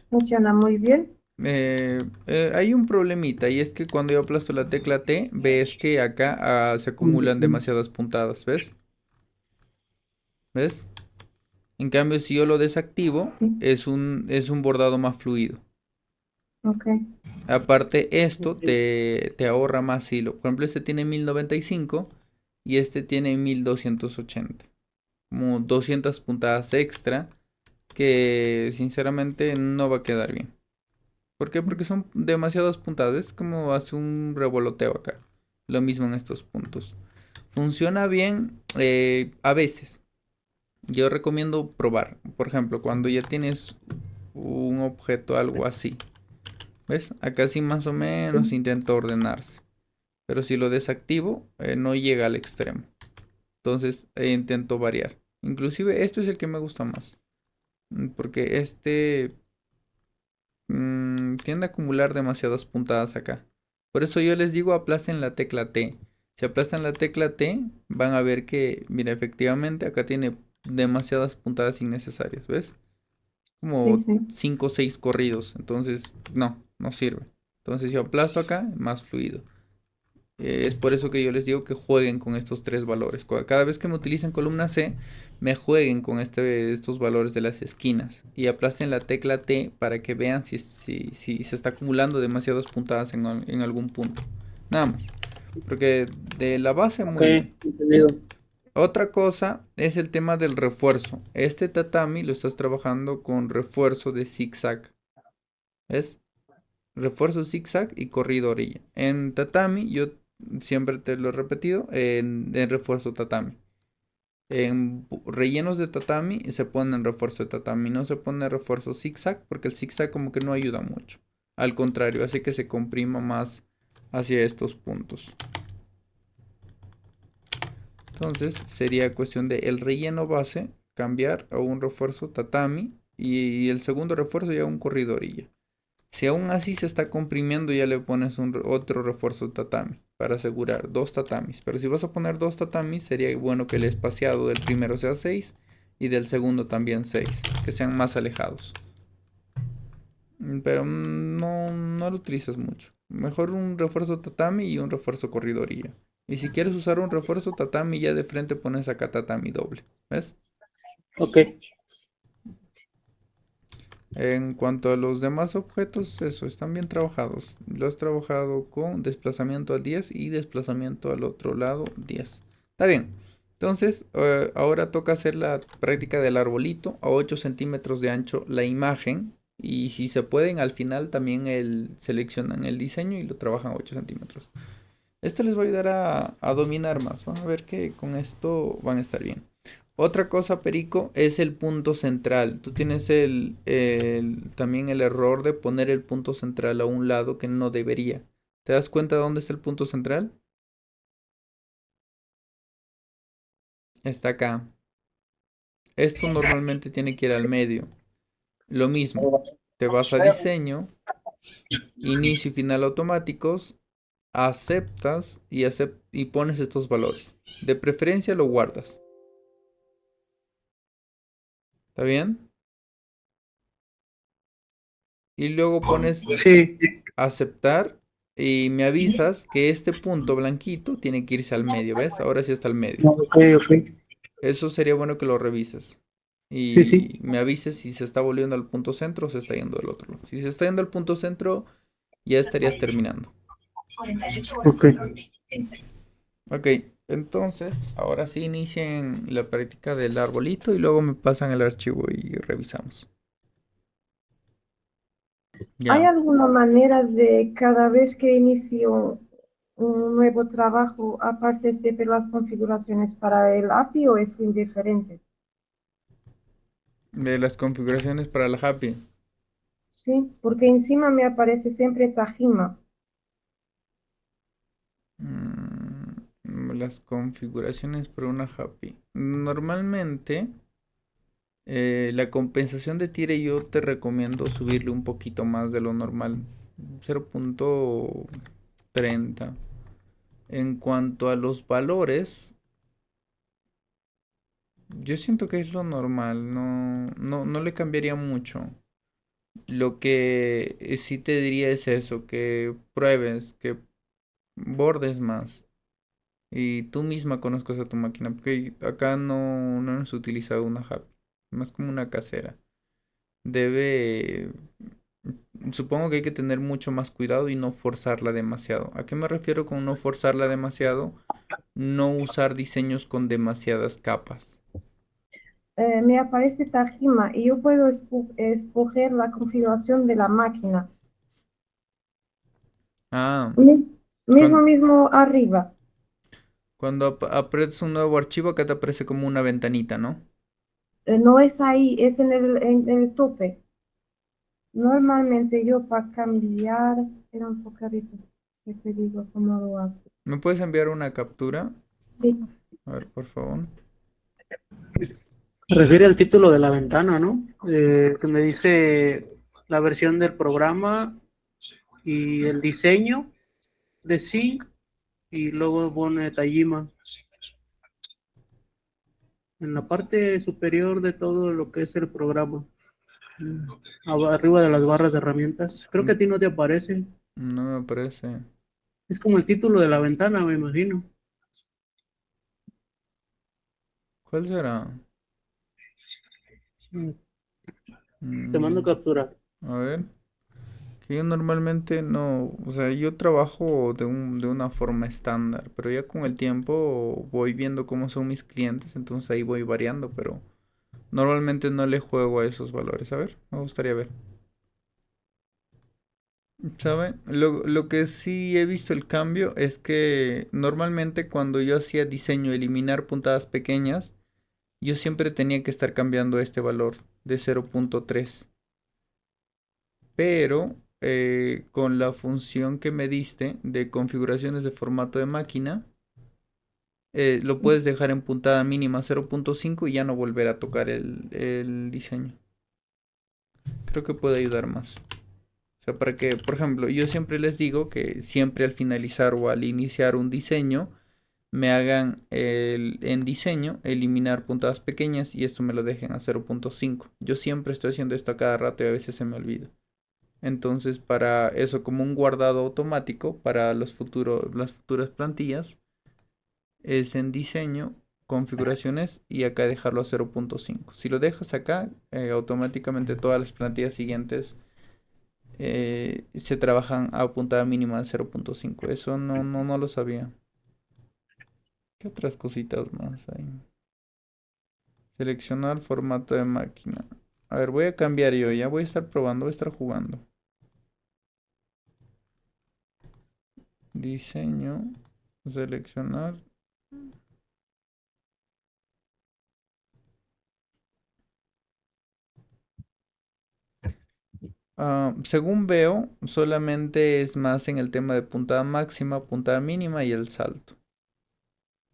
funciona muy bien. Hay un problemita y es que cuando yo aplasto la tecla T, ves que acá se acumulan demasiadas puntadas, ¿ves? ¿Ves? En cambio, si yo lo desactivo, Sí, es un bordado más fluido. ok. Aparte, esto te ahorra más hilo. Por ejemplo, este tiene 1095 y este tiene 1280. Como 200 puntadas extra que sinceramente no va a quedar bien. ¿Por qué? Porque son demasiadas puntadas. Es como hace un revoloteo acá. Lo mismo en estos puntos. Funciona bien a veces. Yo recomiendo probar. Por ejemplo, cuando ya tienes un objeto algo así. ¿Ves? Acá sí más o menos intenta ordenarse. Pero si lo desactivo, no llega al extremo. Entonces intento variar. Inclusive este es el que me gusta más. Porque este tiende a acumular demasiadas puntadas acá. Por eso yo les digo aplasten la tecla T. Si aplastan la tecla T, van a ver que, mira, efectivamente acá tiene demasiadas puntadas innecesarias, ¿ves? Sí, Como sí. 5 o 6 corridos. Entonces, no sirve. Entonces yo aplasto acá, más fluido. Es por eso que yo les digo que jueguen con estos tres valores. Cada vez que me utilicen columna C, me jueguen con estos valores de las esquinas y aplasten la tecla T para que vean si se está acumulando demasiadas puntadas en algún punto. Nada más. Porque de la base Ok, muy bien. entendido. Otra cosa es el tema del refuerzo. Este tatami lo estás trabajando con refuerzo de zigzag. ¿Ves? Refuerzo zigzag y corrido orilla. En tatami, yo siempre te lo he repetido, en refuerzo tatami. En rellenos de tatami se pone en refuerzo de tatami, no se pone refuerzo zigzag porque el zigzag como que no ayuda mucho. Al contrario, hace que se comprima más hacia estos puntos. Entonces sería cuestión de el relleno base cambiar a un refuerzo tatami y el segundo refuerzo ya un corrido orilla. Si aún así se está comprimiendo, ya le pones otro refuerzo tatami para asegurar dos tatamis. Pero si vas a poner dos tatamis, sería bueno que el espaciado del primero sea 6 y del segundo también 6, que sean más alejados. Pero no lo utilizas mucho. Mejor un refuerzo tatami y un refuerzo corridorilla. Y si quieres usar un refuerzo tatami, ya de frente pones acá tatami doble. ¿Ves? Ok, En cuanto a los demás objetos, eso, están bien trabajados. Lo has trabajado con desplazamiento al 10 y desplazamiento al otro lado 10. Está bien. Entonces, ahora toca hacer la práctica del arbolito a 8 centímetros de ancho la imagen. Y si se pueden, al final también seleccionan el diseño y lo trabajan a 8 centímetros. Esto les va a ayudar a dominar más. Van a ver que con esto van a estar bien. Otra cosa, Perico, es el punto central. Tú tienes también el error de poner el punto central a un lado que no debería. ¿Te das cuenta de dónde está el punto central? Está acá. Esto normalmente tiene que ir al medio. Lo mismo. Te vas a diseño, inicio y final automáticos, aceptas y pones estos valores. De preferencia lo guardas. ¿Está bien? Y luego pones sí, aceptar y me avisas que este punto blanquito tiene que irse al medio, ¿ves? Ahora sí está al medio. ok, ok. Eso sería bueno que lo revises. Sí, sí, Y me avises si se está volviendo al punto centro o se está yendo al otro lado. Si se está yendo al punto centro, ya estarías terminando. ok. Ok, entonces, ahora sí inicien la práctica del arbolito y luego me pasan el archivo y revisamos. ¿Hay Ya. alguna manera de cada vez que inicio un nuevo trabajo aparece siempre las configuraciones para el API o es indiferente? De las configuraciones para la Happy. Sí, porque encima me aparece siempre Tajima. Las configuraciones para una Happy. Normalmente, la compensación de tire yo te recomiendo subirle un poquito más de lo normal. 0.30. En cuanto a los valores, yo siento que es lo normal. No le cambiaría mucho. Lo que sí te diría es eso, que pruebes, que bordes más. Y tú misma conozcas a tu máquina, porque acá no hemos utilizado una hub, más como una casera. Debe, supongo que hay que tener mucho más cuidado y no forzarla demasiado. ¿A qué me refiero con no forzarla demasiado? No usar diseños con demasiadas capas. Me aparece Tajima y yo puedo escoger la configuración de la máquina. Ah, Mi- Mismo, cuan- mismo arriba. cuando aprietas un nuevo archivo, acá te aparece como una ventanita, ¿no? No es ahí, es en el tope. Normalmente yo para cambiar, era un poquito, ¿qué te digo? ¿Cómo lo hago? ¿Me puedes enviar una captura? Sí, A ver, por favor. Se refiere al título de la ventana, ¿no? Que me dice la versión del programa y el diseño de sí, y luego pone Tajima en la parte superior de todo lo que es el programa. Mm, Arriba de las barras de herramientas. Creo que a Mm, ti no te aparece. No me aparece. Es como el título de la ventana, me imagino. ¿Cuál será? Mm, Te mando Mm, captura. a ver. Que yo normalmente no, o sea, yo trabajo de una forma estándar, pero ya con el tiempo voy viendo cómo son mis clientes, entonces ahí voy variando, pero normalmente no le juego a esos valores. A ver, me gustaría ver. ¿Sabe? Lo que sí he visto el cambio es que normalmente cuando yo hacía diseño eliminar puntadas pequeñas, yo siempre tenía que estar cambiando este valor de 0.3. Pero con la función que me diste de configuraciones de formato de máquina, lo puedes dejar en puntada mínima 0.5 y ya no volver a tocar el diseño. Creo que puede ayudar más. O sea, para que, por ejemplo, yo siempre les digo que siempre al finalizar o al iniciar un diseño, me hagan en diseño eliminar puntadas pequeñas y esto me lo dejen a 0.5. Yo siempre estoy haciendo esto a cada rato y a veces se me olvida. Entonces, para eso, como un guardado automático para las futuras plantillas, es en diseño, configuraciones y acá dejarlo a 0.5. Si lo dejas acá, automáticamente todas las plantillas siguientes se trabajan a puntada mínima de 0.5. Eso no lo sabía. ¿Qué otras cositas más hay? Seleccionar formato de máquina. A ver, voy a cambiar yo, ya voy a estar probando, voy a estar jugando. Diseño, seleccionar. Según veo, solamente es más en el tema de puntada máxima, puntada mínima y el salto.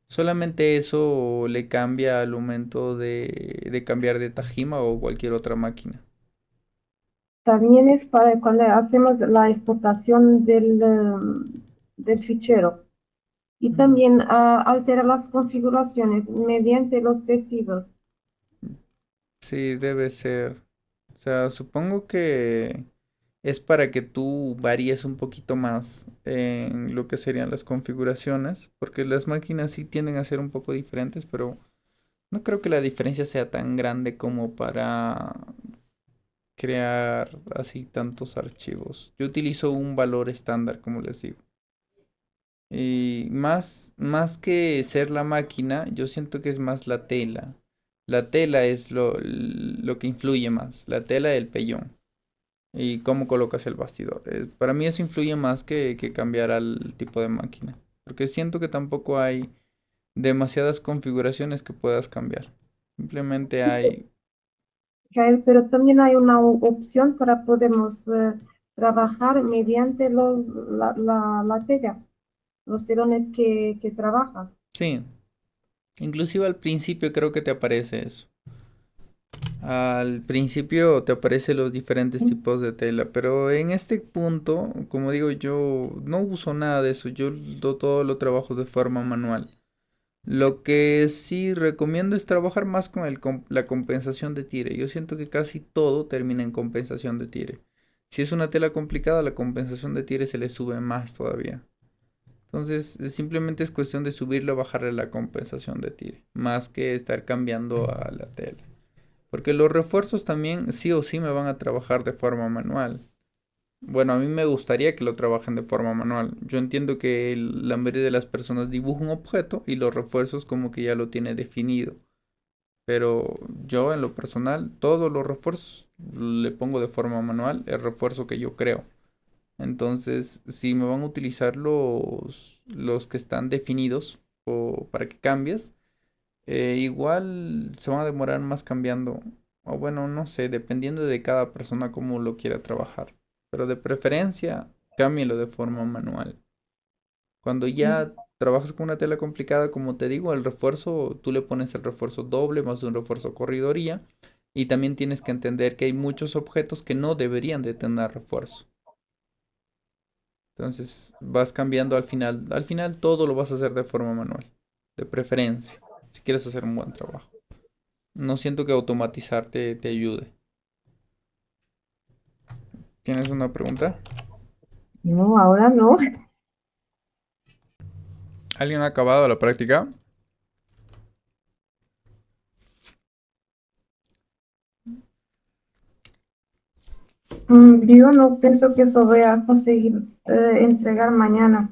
Solamente eso le cambia al momento de cambiar de Tajima o cualquier otra máquina. también es para cuando hacemos la exportación del fichero. Y Mm, también altera las configuraciones mediante los tejidos. Sí, debe ser. O sea, supongo que es para que tú varíes un poquito más en lo que serían las configuraciones, porque las máquinas sí tienden a ser un poco diferentes, pero no creo que la diferencia sea tan grande como para crear así tantos archivos. Yo utilizo un valor estándar, como les digo. Y más que ser la máquina, yo siento que es más la tela. La tela es lo que influye más, la tela del pellón. y cómo colocas el bastidor. Para mí eso influye más que cambiar al tipo de máquina, porque siento que tampoco hay demasiadas configuraciones que puedas cambiar. Simplemente Sí, hay... Micael, pero también hay una opción para podemos trabajar mediante la tela, los telones que trabajas. Sí, inclusive al principio creo que te aparece eso. Al principio te aparecen los diferentes tipos de tela, pero en este punto, como digo, yo no uso nada de eso, todo lo trabajo de forma manual. Lo que sí recomiendo es trabajar más con la compensación de tire. Yo siento que casi todo termina en compensación de tire. Si es una tela complicada, la compensación de tire se le sube más todavía. Entonces, simplemente es cuestión de subirle o bajarle la compensación de tire, más que estar cambiando a la tela. Porque los refuerzos también sí o sí me van a trabajar de forma manual. Bueno, a mí me gustaría que lo trabajen de forma manual. Yo entiendo que la mayoría de las personas dibuja un objeto y los refuerzos como que ya lo tiene definido. Pero yo en lo personal, todos los refuerzos le pongo de forma manual el refuerzo que yo creo. Entonces, si me van a utilizar los que están definidos o para que cambies, igual se van a demorar más cambiando. O bueno, no sé, dependiendo de cada persona cómo lo quiera trabajar. Pero de preferencia, cámbielo de forma manual. Cuando ya trabajas con una tela complicada, como te digo, el refuerzo, tú le pones el refuerzo doble más un refuerzo corridoría. Y también tienes que entender que hay muchos objetos que no deberían de tener refuerzo. Entonces vas cambiando al final. Al final todo lo vas a hacer de forma manual. De preferencia. Si quieres hacer un buen trabajo. No siento que automatizar te ayude. ¿Tienes una pregunta? No, ahora no. ¿Alguien ha acabado la práctica? Yo no pienso que eso voy a conseguir entregar mañana.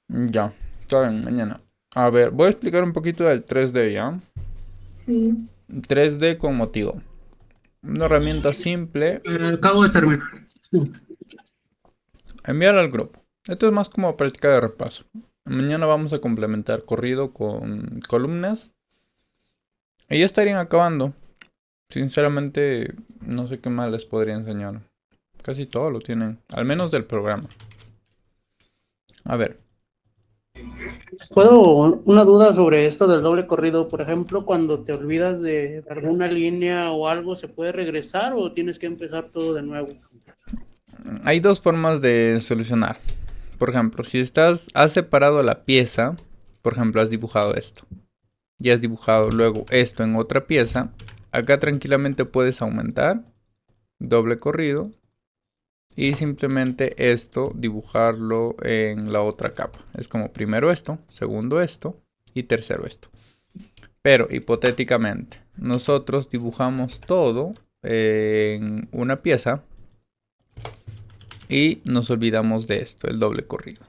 Ya, está bien, mañana. A ver, voy a explicar un poquito del 3D, ¿ya? Sí. 3D con motivo. Una herramienta simple. Acabo de terminar. Enviar al grupo. Esto es más como práctica de repaso. Mañana vamos a complementar corrido con columnas. Y ya estarían acabando. Sinceramente, no sé qué más les podría enseñar. Casi todo lo tienen. Al menos del programa. A ver. ¿Puedo una duda sobre esto del doble corrido? Por ejemplo, cuando te olvidas de alguna línea o algo, ¿se puede regresar o tienes que empezar todo de nuevo? Hay dos formas de solucionar. Por ejemplo, si has separado la pieza, por ejemplo, has dibujado esto. Y has dibujado luego esto en otra pieza. Acá tranquilamente puedes aumentar. Doble corrido. Y simplemente esto dibujarlo en la otra capa. Es como primero esto, segundo esto y tercero esto. Pero hipotéticamente, nosotros dibujamos todo en una pieza y nos olvidamos de esto, el doble corrido.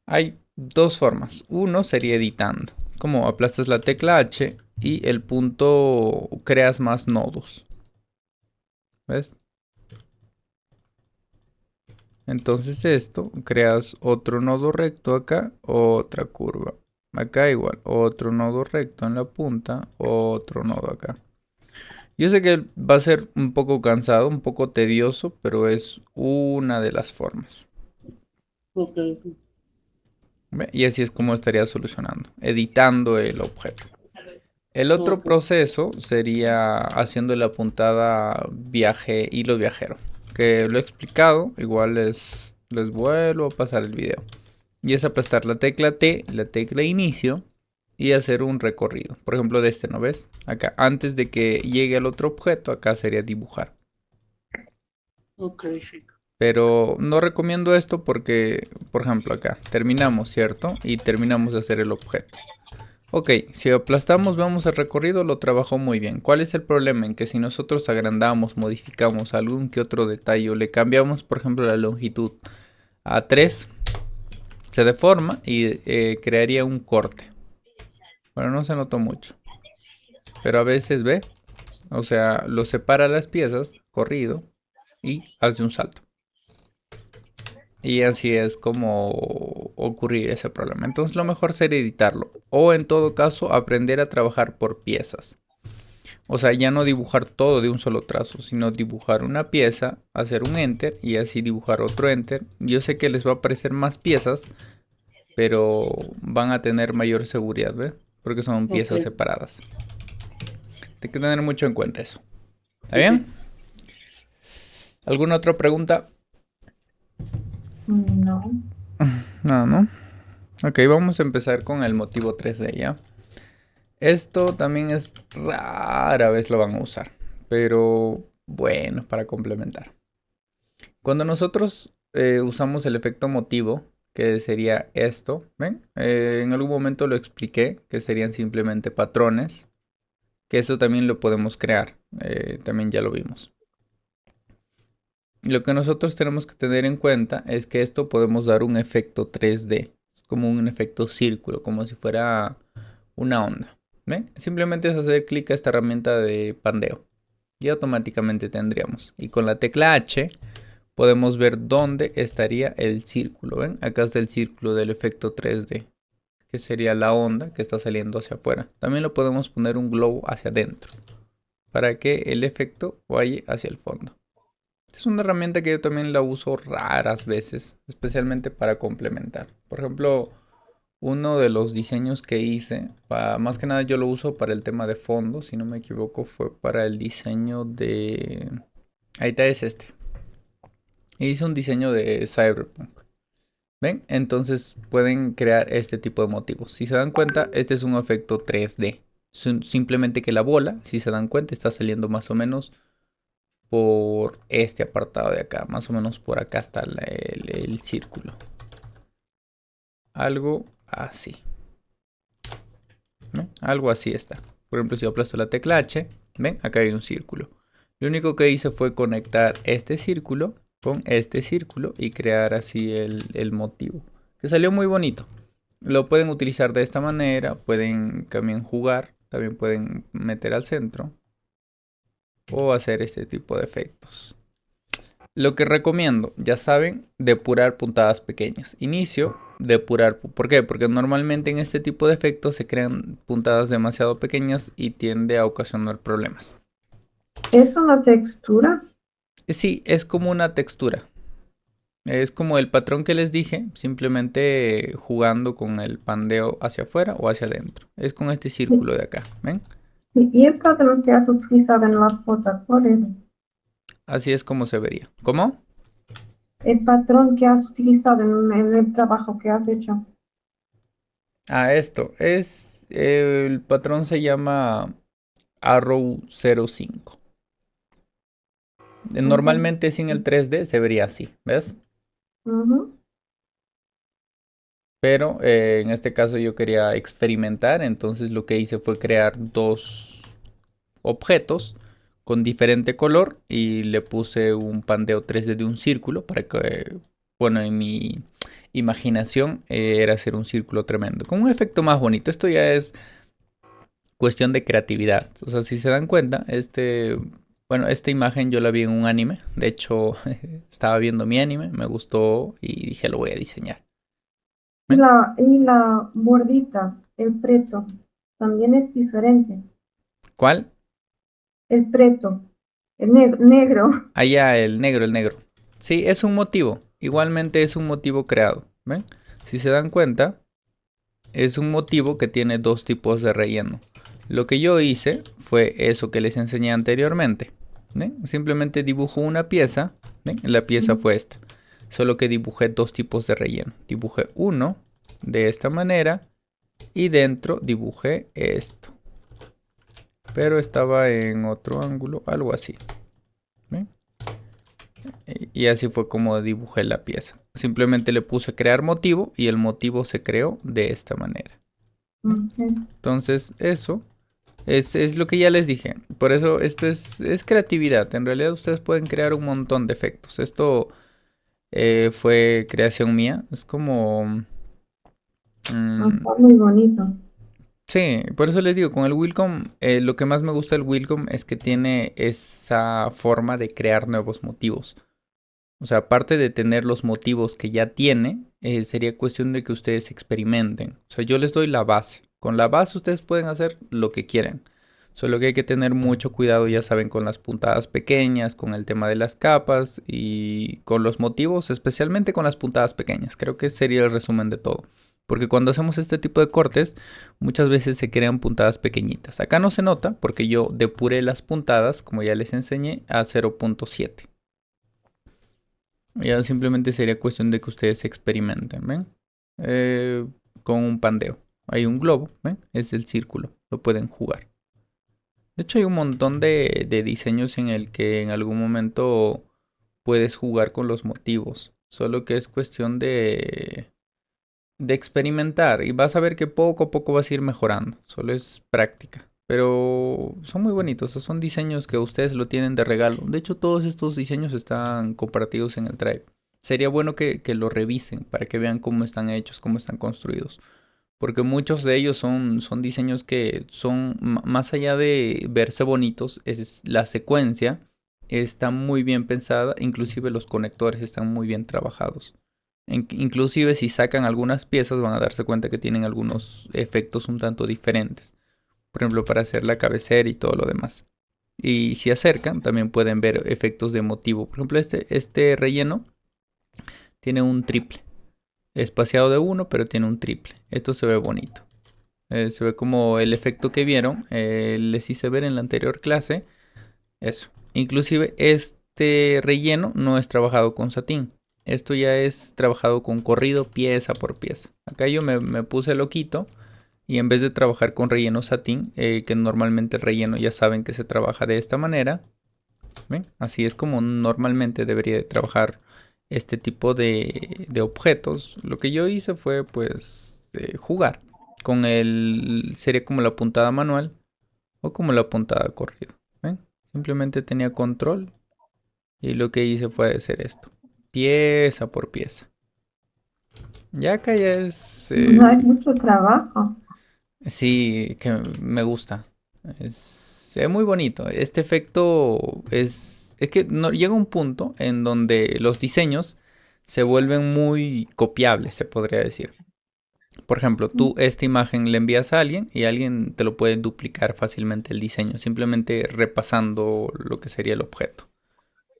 Hay dos formas. Uno sería editando. Como aplastas la tecla H y el punto creas más nodos. ¿Ves? Entonces esto, creas otro nodo recto acá, otra curva. Acá igual, otro nodo recto en la punta, otro nodo acá. Yo sé que va a ser un poco cansado, un poco tedioso, pero es una de las formas. Ok. ¿Ve? Y así es como estaría solucionando, editando el objeto. El otro Ok. proceso sería haciendo la puntada hilo viajero, que lo he explicado, igual les vuelvo a pasar el video. Y es aplastar la tecla T, la tecla inicio y hacer un recorrido. Por ejemplo, de este, ¿no ves? Acá, antes de que llegue al otro objeto, acá sería dibujar. Ok, sí. Pero no recomiendo esto porque, por ejemplo, acá terminamos, ¿cierto? Y terminamos de hacer el objeto. Ok, si aplastamos, vemos el recorrido, lo trabajó muy bien. ¿Cuál es el problema? En que si nosotros agrandamos, modificamos algún que otro detalle o le cambiamos, por ejemplo, la longitud a 3, se deforma y crearía un corte. Bueno, no se notó mucho. Pero a veces ve, o sea, lo separa las piezas, corrido, y hace un salto. Y así es como ocurrir ese problema. Entonces lo mejor sería editarlo. O en todo caso aprender a trabajar por piezas. O sea, ya no dibujar todo de un solo trazo, sino dibujar una pieza, hacer un enter y así dibujar otro enter. Yo sé que les va a aparecer más piezas, pero van a tener mayor seguridad, ¿ves? Porque son piezas Ok. separadas. Hay que tener mucho en cuenta eso. ¿Está bien? ¿Alguna otra pregunta? No. No, ¿no? Ok, vamos a empezar con el motivo 3D, ¿ya? Esto también es rara vez lo van a usar, pero bueno, para complementar. Cuando nosotros usamos el efecto motivo, que sería esto, ¿ven? En algún momento lo expliqué, que serían simplemente patrones, que eso también lo podemos crear, también ya lo vimos. Lo que nosotros tenemos que tener en cuenta es que esto podemos dar un efecto 3D, como un efecto círculo, como si fuera una onda. ¿Ven? Simplemente es hacer clic a esta herramienta de pandeo y automáticamente tendríamos. Y con la tecla H podemos ver dónde estaría el círculo. ¿Ven? Acá está el círculo del efecto 3D, que sería la onda que está saliendo hacia afuera. También lo podemos poner un globo hacia adentro para que el efecto vaya hacia el fondo. Es una herramienta que yo también la uso raras veces, especialmente para complementar. Por ejemplo, uno de los diseños que hice, más que nada yo lo uso para el tema de fondo, si no me equivoco, fue para el diseño de... Ahí está, es este. Hice un diseño de Cyberpunk. ¿Ven? Entonces pueden crear este tipo de motivos. Si se dan cuenta, este es un efecto 3D. Simplemente que la bola, si se dan cuenta, está saliendo más o menos por este apartado de acá. Más o menos por acá está el círculo. Algo así. ¿No? Algo así está. Por ejemplo, si yo aplasto la tecla H, ven, acá hay un círculo. Lo único que hice fue conectar este círculo con este círculo y crear así el motivo. Que salió muy bonito. Lo pueden utilizar de esta manera, pueden también jugar, también pueden meter al centro o hacer este tipo de efectos. Lo que recomiendo, ya saben, depurar puntadas pequeñas. Inicio, depurar. ¿Por qué? Porque normalmente en este tipo de efectos se crean puntadas demasiado pequeñas y tiende a ocasionar problemas. ¿Es una textura? Sí, es como una textura. Es como el patrón que les dije, simplemente jugando con el pandeo hacia afuera o hacia adentro. Es con este círculo de acá, ¿ven? ¿Y el patrón que has utilizado en la foto, cuál es? Así es como se vería. ¿Cómo? El patrón que has utilizado en el trabajo que has hecho. Ah, esto es, el patrón se llama Arrow 05. Ok. Normalmente sin el 3D se vería así, ¿ves? Ujú. Pero en este caso yo quería experimentar, entonces lo que hice fue crear dos objetos con diferente color y le puse un pandeo 3D de un círculo para que, bueno, en mi imaginación era hacer un círculo tremendo, con un efecto más bonito. Esto ya es cuestión de creatividad. O sea, si se dan cuenta, bueno, esta imagen yo la vi en un anime. De hecho, estaba viendo mi anime, me gustó y dije lo voy a diseñar. Y ¿Ven? la bordita, el preto, también es diferente. ¿Cuál? El preto, el negro. Allá el negro, el negro. Sí, es un motivo. Igualmente es un motivo creado. ¿Ven? Si se dan cuenta, es un motivo que tiene dos tipos de relleno. Lo que yo hice fue eso que les enseñé anteriormente. ¿Ven? Simplemente dibujo una pieza. ¿Ven? La pieza fue esta. Solo que dibujé dos tipos de relleno. Dibujé uno de esta manera y dentro dibujé esto. Pero estaba en otro ángulo, algo así. ¿Ven? Y así fue como dibujé la pieza. Simplemente le puse crear motivo y el motivo se creó de esta manera. Ok. Entonces eso es lo que ya les dije. Por eso esto es creatividad. En realidad ustedes pueden crear un montón de efectos. Esto fue creación mía. Es como... Ah, mm, está muy bonito. Sí, por eso les digo, con el Wilcom, lo que más me gusta del Wilcom es que tiene esa forma de crear nuevos motivos. O sea, aparte de tener los motivos que ya tiene, sería cuestión de que ustedes experimenten. O sea, yo les doy la base. Con la base ustedes pueden hacer lo que quieran. Solo que hay que tener mucho cuidado, ya saben, con las puntadas pequeñas, con el tema de las capas y con los motivos, especialmente con las puntadas pequeñas. Creo que sería el resumen de todo. Porque cuando hacemos este tipo de cortes, muchas veces se crean puntadas pequeñitas. Acá no se nota porque yo depuré las puntadas, como ya les enseñé, a 0.7. Ya simplemente sería cuestión de que ustedes experimenten, ¿ven? Con un pandeo. Hay un globo, ¿ven? Es el círculo, lo pueden jugar. De hecho hay un montón de diseños en el que en algún momento puedes jugar con los motivos. Solo que es cuestión de experimentar y vas a ver que poco a poco vas a ir mejorando. Solo es práctica. Pero son muy bonitos, son diseños que ustedes lo tienen de regalo. De hecho, todos estos diseños están compartidos en el Drive. Sería bueno que lo revisen para que vean cómo están hechos, cómo están construidos. Porque muchos de ellos son diseños que son, más allá de verse bonitos, la secuencia está muy bien pensada, inclusive los conectores están muy bien trabajados. Inclusive si sacan algunas piezas van a darse cuenta que tienen algunos efectos un tanto diferentes. Por ejemplo, para hacer la cabecera y todo lo demás. Y si acercan, también pueden ver efectos de motivo. Por ejemplo, este relleno tiene un triple. Espaciado de uno, pero tiene un triple. Esto se ve bonito. Se ve como el efecto que vieron. Les hice ver en la anterior clase. Eso. Inclusive este relleno no es trabajado con satín. Esto ya es trabajado con corrido pieza por pieza. Acá yo me puse loquito. Y en vez de trabajar con relleno satín, que normalmente el relleno ya saben que se trabaja de esta manera. ¿Ven? Así es como normalmente debería de trabajar este tipo de objetos. Lo que yo hice fue pues jugar con sería como la puntada manual o como la puntada corrido. ¿Ven? Simplemente tenía control y lo que hice fue hacer esto. Pieza por pieza. Ya acá ya es... No hay mucho trabajo. sí, que me gusta. Es muy bonito. Este efecto es que llega un punto en donde los diseños se vuelven muy copiables, se podría decir. Por ejemplo, tú esta imagen le envías a alguien y alguien te lo puede duplicar fácilmente el diseño, simplemente repasando lo que sería el objeto.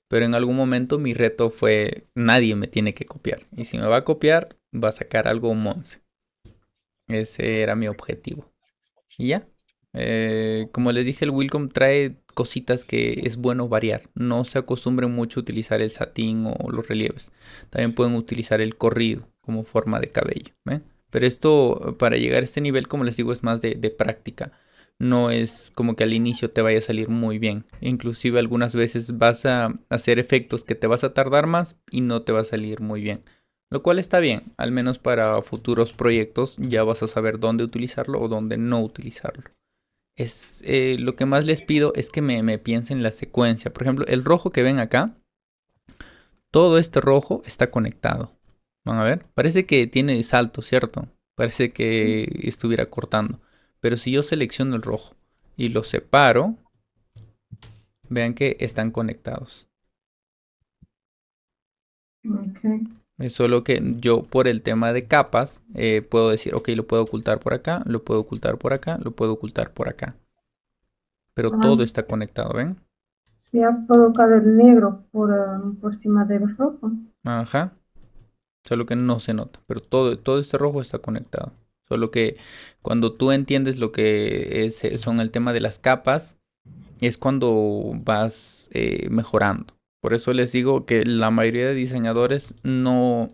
Pero en algún momento mi reto fue, nadie me tiene que copiar. Y si me va a copiar, va a sacar algo monce. Ese era mi objetivo. Y ya. Como les dije, el Wilcom trae cositas que es bueno variar. No se acostumbren mucho a utilizar el satín o los relieves. También pueden utilizar el corrido como forma de cabello. Pero esto, para llegar a este nivel, como les digo, es más de práctica. No es como que al inicio te vaya a salir muy bien. Inclusive algunas veces vas a hacer efectos que te vas a tardar más y no te va a salir muy bien. Lo cual está bien, al menos para futuros proyectos ya vas a saber dónde utilizarlo o dónde no utilizarlo. Lo que más les pido es que me piensen la secuencia. Por ejemplo, el rojo que ven acá, todo este rojo está conectado. Van a ver, parece que tiene salto, ¿cierto? Parece que estuviera cortando. Pero si yo selecciono el rojo y lo separo, vean que están conectados. Okay. Es solo que yo por el tema de capas puedo decir, ok, lo puedo ocultar por acá, lo puedo ocultar por acá, lo puedo ocultar por acá. Pero todo está conectado, ¿ven? Si has colocado el negro por encima del rojo. Ajá. Solo que no se nota, pero todo este rojo está conectado. Solo que cuando tú entiendes lo que son el tema de las capas, es cuando vas mejorando. Por eso les digo que la mayoría de diseñadores no,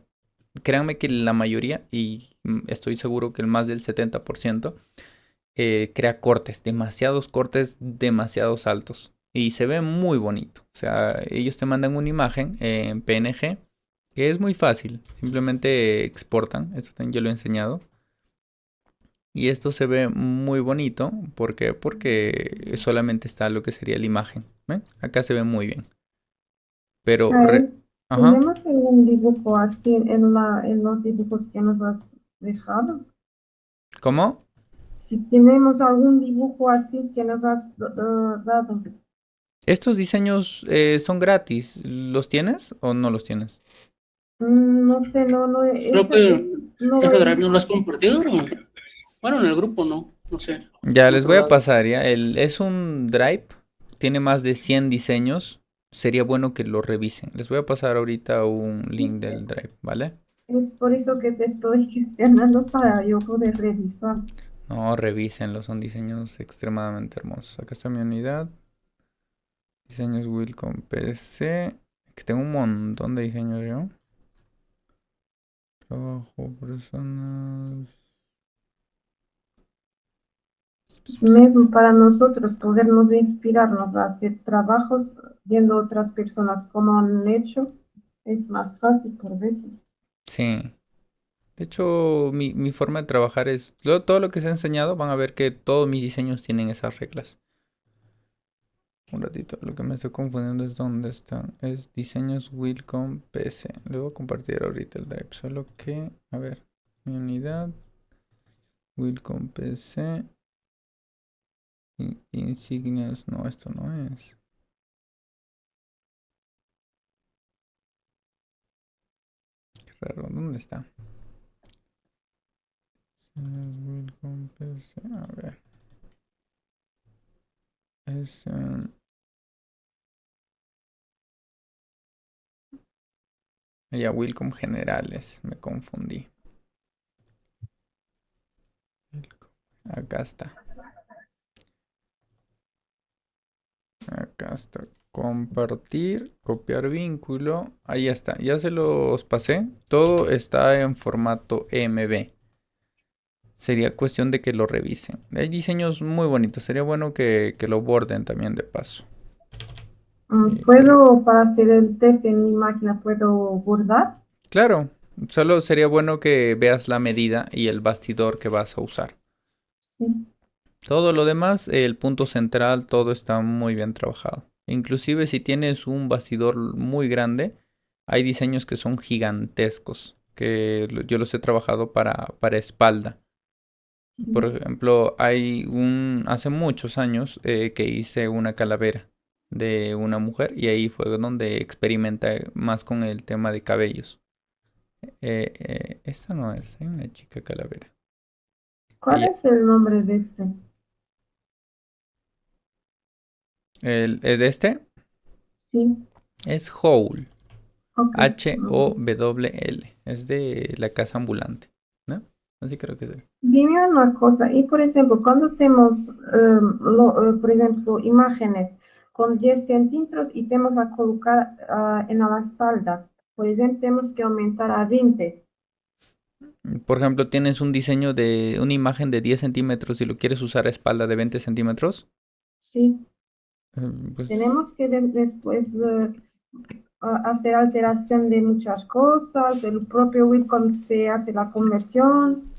créanme que la mayoría, y estoy seguro que el más del 70%, crea cortes, demasiados altos. Y se ve muy bonito. O sea, ellos te mandan una imagen en PNG, que es muy fácil. Simplemente exportan. Esto también yo lo he enseñado. Y esto se ve muy bonito. ¿Por qué? Porque solamente está lo que sería la imagen. ¿Ven? Acá se ve muy bien. Pero... Ajá. ¿Tenemos algún dibujo así en los dibujos que nos has dejado? ¿Cómo? Si tenemos algún dibujo así que nos has dado. Estos diseños son gratis. ¿Los tienes o no los tienes? No sé, Creo que no lo ese he drive no lo has visto. compartido, ¿no? Bueno, en el grupo no sé. Ya En les otro voy a lado. pasar, ya. Es un Drive. Tiene más de 100 diseños. Sería bueno que lo revisen. Les voy a pasar ahorita un link del Drive, ¿vale? Es por eso que te estoy gestionando para yo poder revisar. No, revísenlo. Son diseños extremadamente hermosos. Acá está mi unidad. Diseños Will con PC. Que tengo un montón de diseños yo. Trabajo, personas. Mismo para nosotros podernos inspirarnos a hacer trabajos viendo otras personas cómo han hecho, es más fácil por veces. Sí. De hecho, mi forma de trabajar es. Todo lo que se ha enseñado, van a ver que todos mis diseños tienen esas reglas. Un ratito, lo que me estoy confundiendo es dónde están. Es diseños Will con PC. Le voy a compartir ahorita el drive. Solo que, a ver, mi unidad. Will con PC. Insignias. No, esto no es. Qué raro, ¿dónde está? Will con PC. A ver. Es. Ya, Wilcom generales. Me confundí. Acá está. Acá está. Compartir, copiar vínculo. Ahí está. Ya se los pasé. Todo está en formato EMB. Sería cuestión de que lo revisen. Hay diseños muy bonitos. Sería bueno que lo borden también de paso. ¿Puedo, para hacer el test en mi máquina, puedo bordar? Claro. Solo sería bueno que veas la medida y el bastidor que vas a usar. Sí. Todo lo demás, el punto central, todo está muy bien trabajado. Inclusive si tienes un bastidor muy grande, hay diseños que son gigantescos, que yo los he trabajado para espalda. Por Sí. ejemplo, hace muchos años que hice una calavera de una mujer y ahí fue donde experimenté más con el tema de cabellos. Esta no es, hay una chica calavera. ¿Cuál Ella, es el nombre de este? el de este Sí, es Howl. ok. Howl. Es de la casa ambulante, ¿no? Así creo que es. Dime una cosa, y por ejemplo, cuando tenemos, por ejemplo, imágenes con 10 centímetros y tenemos a colocar en la espalda, por ejemplo, tenemos que aumentar a 20. Por ejemplo, tienes un diseño de una imagen de 10 centímetros y lo quieres usar a espalda de 20 centímetros. Sí, Pues tenemos que después hacer alteración de muchas cosas, el propio Wicom se hace la conversión.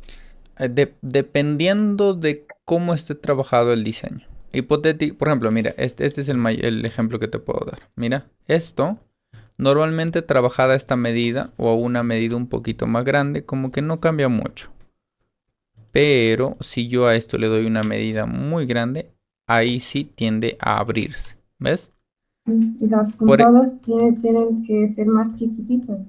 dependiendo de cómo esté trabajado el diseño. Hipotético, por ejemplo, mira, este es el ejemplo que te puedo dar. Mira, esto normalmente trabajada a esta medida o a una medida un poquito más grande, como que no cambia mucho. Pero si yo a esto le doy una medida muy grande, ahí sí tiende a abrirse. ¿Ves? Y las Por, puntadas tienen que ser más chiquititas.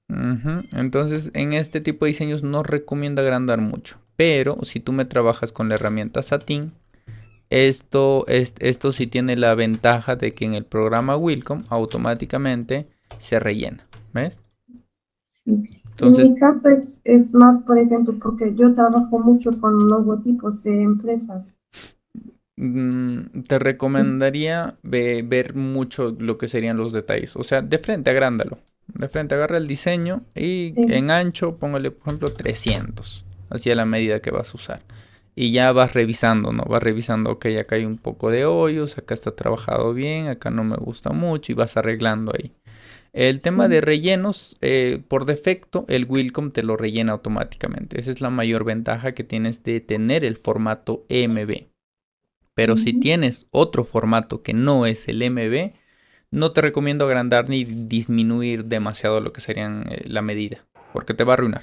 Ujú. Entonces, en este tipo de diseños no recomiendo agrandar mucho. Pero si tú me trabajas con la herramienta Satin, esto sí tiene la ventaja de que en el programa Wilcom automáticamente se rellena. ¿Ves? Sí. En Entonces, mi caso es más, por ejemplo, porque yo trabajo mucho con logotipos de empresas. te recomendaría ver mucho lo que serían los detalles. O sea, de frente agrándalo. De frente agarra el diseño y Sí, en ancho póngale, por ejemplo, 300. Así a la medida que vas a usar. Y ya vas revisando, ¿no? Vas revisando, ok, acá hay un poco de hoyos, acá está trabajado bien, acá no me gusta mucho y vas arreglando ahí. El tema de sí. rellenos, por defecto, el Wilcom te lo rellena automáticamente. Esa es la mayor ventaja que tienes de tener el formato MB. Pero si Ujú. tienes otro formato que no es el MB, no te recomiendo agrandar ni disminuir demasiado lo que serían la medida, porque te va a arruinar.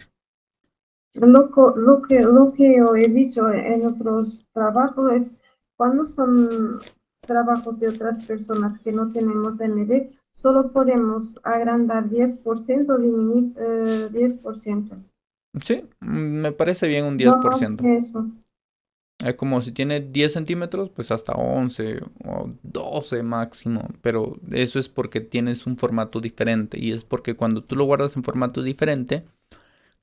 Lo que yo he dicho en otros trabajos es cuando son trabajos de otras personas que no tenemos NB, solo podemos agrandar 10%, disminuir 10%. Sí, me parece bien un No más 10%. que eso. Es como si tiene 10 centímetros, pues hasta 11 o 12 máximo. Pero eso es porque tienes un formato diferente. Y es porque cuando tú lo guardas en formato diferente,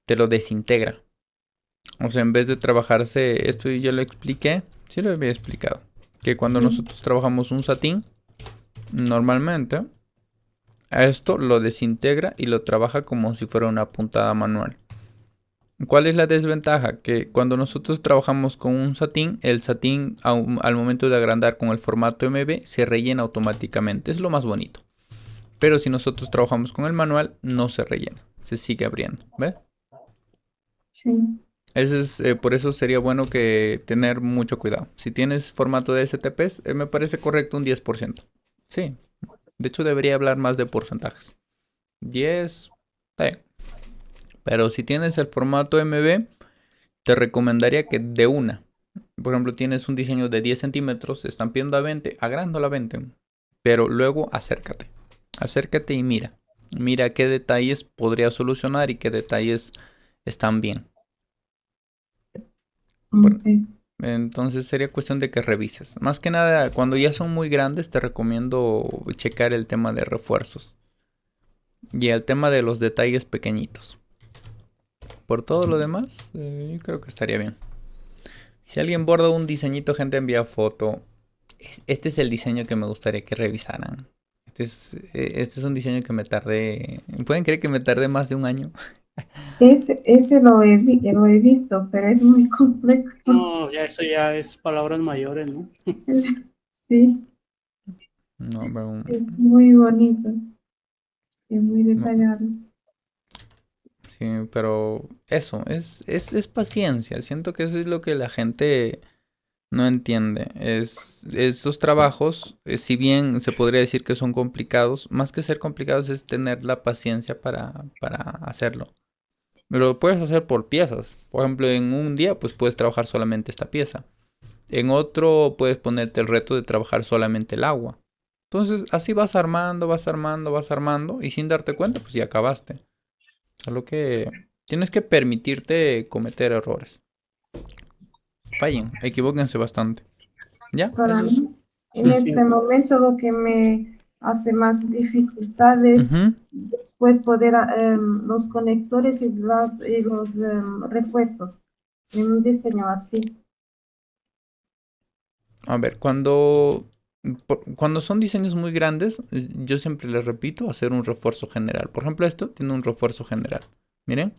te lo desintegra. O sea, en vez de trabajarse, esto ya lo expliqué, sí lo había explicado. Que cuando Sí. nosotros trabajamos un satín, normalmente, a esto lo desintegra y lo trabaja como si fuera una puntada manual. ¿Cuál es la desventaja? Que cuando nosotros trabajamos con un satín, el satín al momento de agrandar con el formato MB se rellena automáticamente. Es lo más bonito. Pero si nosotros trabajamos con el manual, no se rellena. Se sigue abriendo. ¿Ves? Sí. Por eso sería bueno que tener mucho cuidado. Si tienes formato de STPs, me parece correcto un 10%. Sí. De hecho, debería hablar más de porcentajes. 10. Está bien. Pero si tienes el formato MB, te recomendaría que de una. Por ejemplo, tienes un diseño de 10 centímetros, te están pidiendo a 20, agrándalo a 20. Pero luego acércate. Acércate y mira. Mira qué detalles podría solucionar y qué detalles están bien. Bueno, Ok. entonces sería cuestión de que revises. Más que nada, cuando ya son muy grandes, te recomiendo checar el tema de refuerzos y el tema de los detalles pequeñitos. Por todo lo demás, yo creo que estaría bien. Si alguien borda un diseñito, gente envía foto. Este es el diseño que me gustaría que revisaran. Este es un diseño que me tardé. ¿Pueden creer que me tardé más de un año? Ese lo he visto, pero es muy complejo. No, ya eso ya es palabras mayores, ¿no? Sí, No, pero, es muy bonito y muy no, detallado. sí, pero eso, es paciencia. Siento que eso es lo que la gente no entiende. Estos trabajos, si bien se podría decir que son complicados, más que ser complicados es tener la paciencia para hacerlo. Lo puedes hacer por piezas. Por ejemplo, en un día pues puedes trabajar solamente esta pieza. En otro puedes ponerte el reto de trabajar solamente el agua. Entonces así vas armando, vas armando, vas armando y sin darte cuenta pues ya acabaste. Solo que tienes que permitirte cometer errores. Fallen, equivóquense bastante. ¿Ya? Para Eso es. mí, en Sí, sí. este momento lo que me hace más dificultad es Ujú. después poder los conectores y los refuerzos en un diseño así. A ver, cuando son diseños muy grandes, yo siempre les repito hacer un refuerzo general. Por ejemplo, esto tiene un refuerzo general. Miren,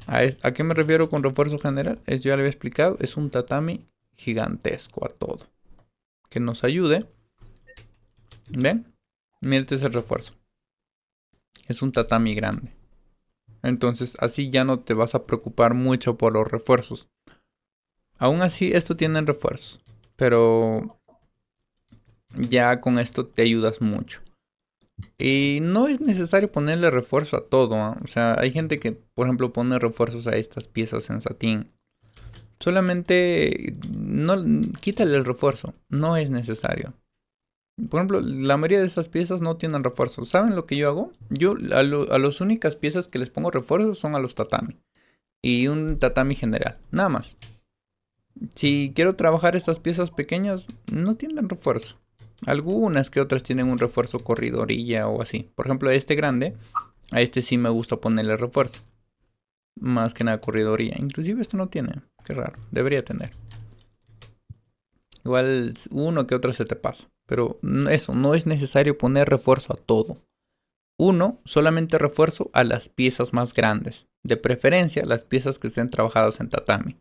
¿a qué me refiero con refuerzo general? Yo ya le había explicado, es un tatami gigantesco a todo. Que nos ayude. ¿Ven? Miren, este es el refuerzo. Es un tatami grande. Entonces, así ya no te vas a preocupar mucho por los refuerzos. Aún así, esto tiene refuerzos. Pero ya con esto te ayudas mucho. Y no es necesario ponerle refuerzo a todo, ¿ah? O sea, hay gente que, por ejemplo, pone refuerzos a estas piezas en satín. Solamente no quítale el refuerzo, no es necesario. Por ejemplo, la mayoría de estas piezas no tienen refuerzo. ¿Saben lo que yo hago? Yo a las únicas piezas que les pongo refuerzo son a los tatami. Y un tatami general, nada más. Si quiero trabajar estas piezas pequeñas, no tienen refuerzo. Algunas que otras tienen un refuerzo corridorilla o así. Por ejemplo, este grande, a este sí me gusta ponerle refuerzo. Más que nada corridorilla. Inclusive este no tiene. Qué raro. Debería tener. Igual uno que otro se te pasa. Pero eso, no es necesario poner refuerzo a todo. Uno, solamente refuerzo a las piezas más grandes. De preferencia, las piezas que estén trabajadas en tatami.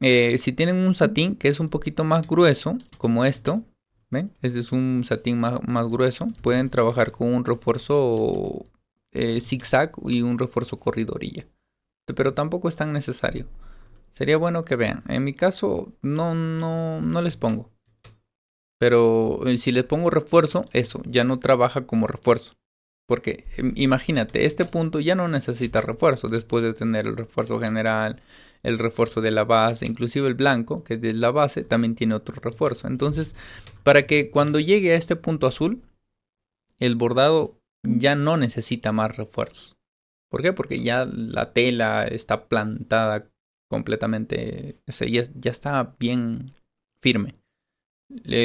Si tienen un satín que es un poquito más grueso, como esto, ¿ven? Este es un satín más grueso. Pueden trabajar con un refuerzo zigzag y un refuerzo corridorilla. Pero tampoco es tan necesario. Sería bueno que vean. En mi caso, no les pongo. Pero si les pongo refuerzo, eso, ya no trabaja como refuerzo. Porque imagínate, este punto ya no necesita refuerzo después de tener el refuerzo general, el refuerzo de la base, inclusive el blanco, que es de la base, también tiene otro refuerzo. Entonces, para que cuando llegue a este punto azul, el bordado ya no necesita más refuerzos. ¿Por qué? Porque ya la tela está plantada completamente, o sea, ya está bien firme.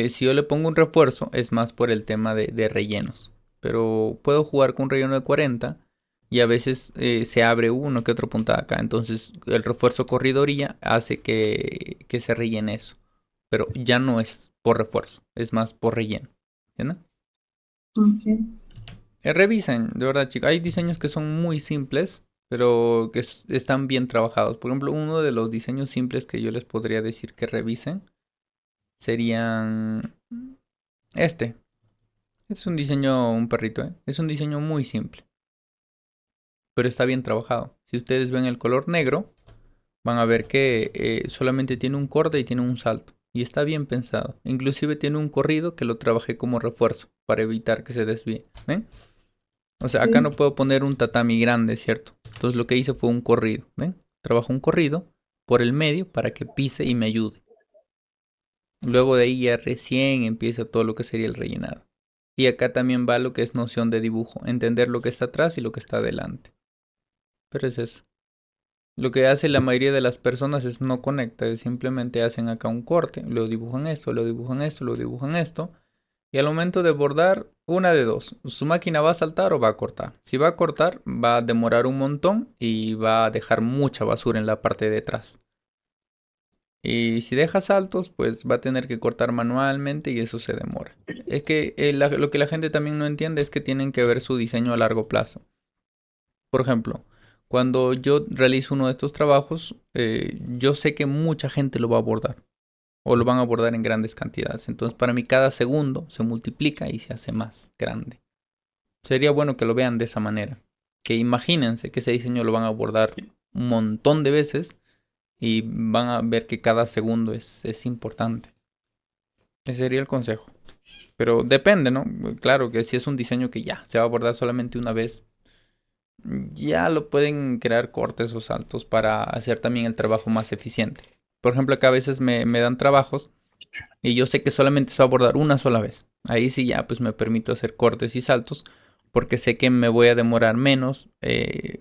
Si yo le pongo un refuerzo, es más por el tema de rellenos. Pero puedo jugar con un relleno de 40 y a veces se abre uno que otro punta acá. Entonces el refuerzo corridorilla hace que se rellene eso. Pero ya no es por refuerzo, es más por relleno. ¿Entiendes? Ok. Revisen, de verdad, chicos. Hay diseños que son muy simples, pero que están bien trabajados. Por ejemplo, uno de los diseños simples que yo les podría decir que revisen serían este. Es un diseño, un perrito, ¿eh? Es un diseño muy simple, pero está bien trabajado. Si ustedes ven el color negro, van a ver que solamente tiene un corte y tiene un salto. Y está bien pensado. Inclusive tiene un corrido que lo trabajé como refuerzo para evitar que se desvíe. ¿Ven? O sea, acá Sí. no puedo poner un tatami grande, ¿cierto? Entonces lo que hice fue un corrido. ¿Ven? Trabajo un corrido por el medio para que pise y me ayude. Luego de ahí ya recién empieza todo lo que sería el rellenado. Y acá también va lo que es noción de dibujo, entender lo que está atrás y lo que está adelante. Pero es eso. Lo que hace la mayoría de las personas es no conecta, es simplemente hacen acá un corte, lo dibujan esto, lo dibujan esto, lo dibujan esto. Y al momento de bordar, una de dos, su máquina va a saltar o va a cortar. Si va a cortar, va a demorar un montón y va a dejar mucha basura en la parte de atrás. Y si deja saltos, pues va a tener que cortar manualmente y eso se demora. Es que lo que la gente también no entiende es que tienen que ver su diseño a largo plazo. Por ejemplo, cuando yo realizo uno de estos trabajos, yo sé que mucha gente lo va a abordar o lo van a abordar en grandes cantidades. Entonces, para mí cada segundo se multiplica y se hace más grande. Sería bueno que lo vean de esa manera. Que imagínense que ese diseño lo van a abordar un montón de veces y van a ver que cada segundo es importante. Ese sería el consejo. Pero depende, ¿no? Claro que si es un diseño que ya se va a abordar solamente una vez, ya lo pueden crear cortes o saltos para hacer también el trabajo más eficiente. Por ejemplo, acá a veces me dan trabajos y yo sé que solamente se va a abordar una sola vez. Ahí sí ya pues me permito hacer cortes y saltos porque sé que me voy a demorar menos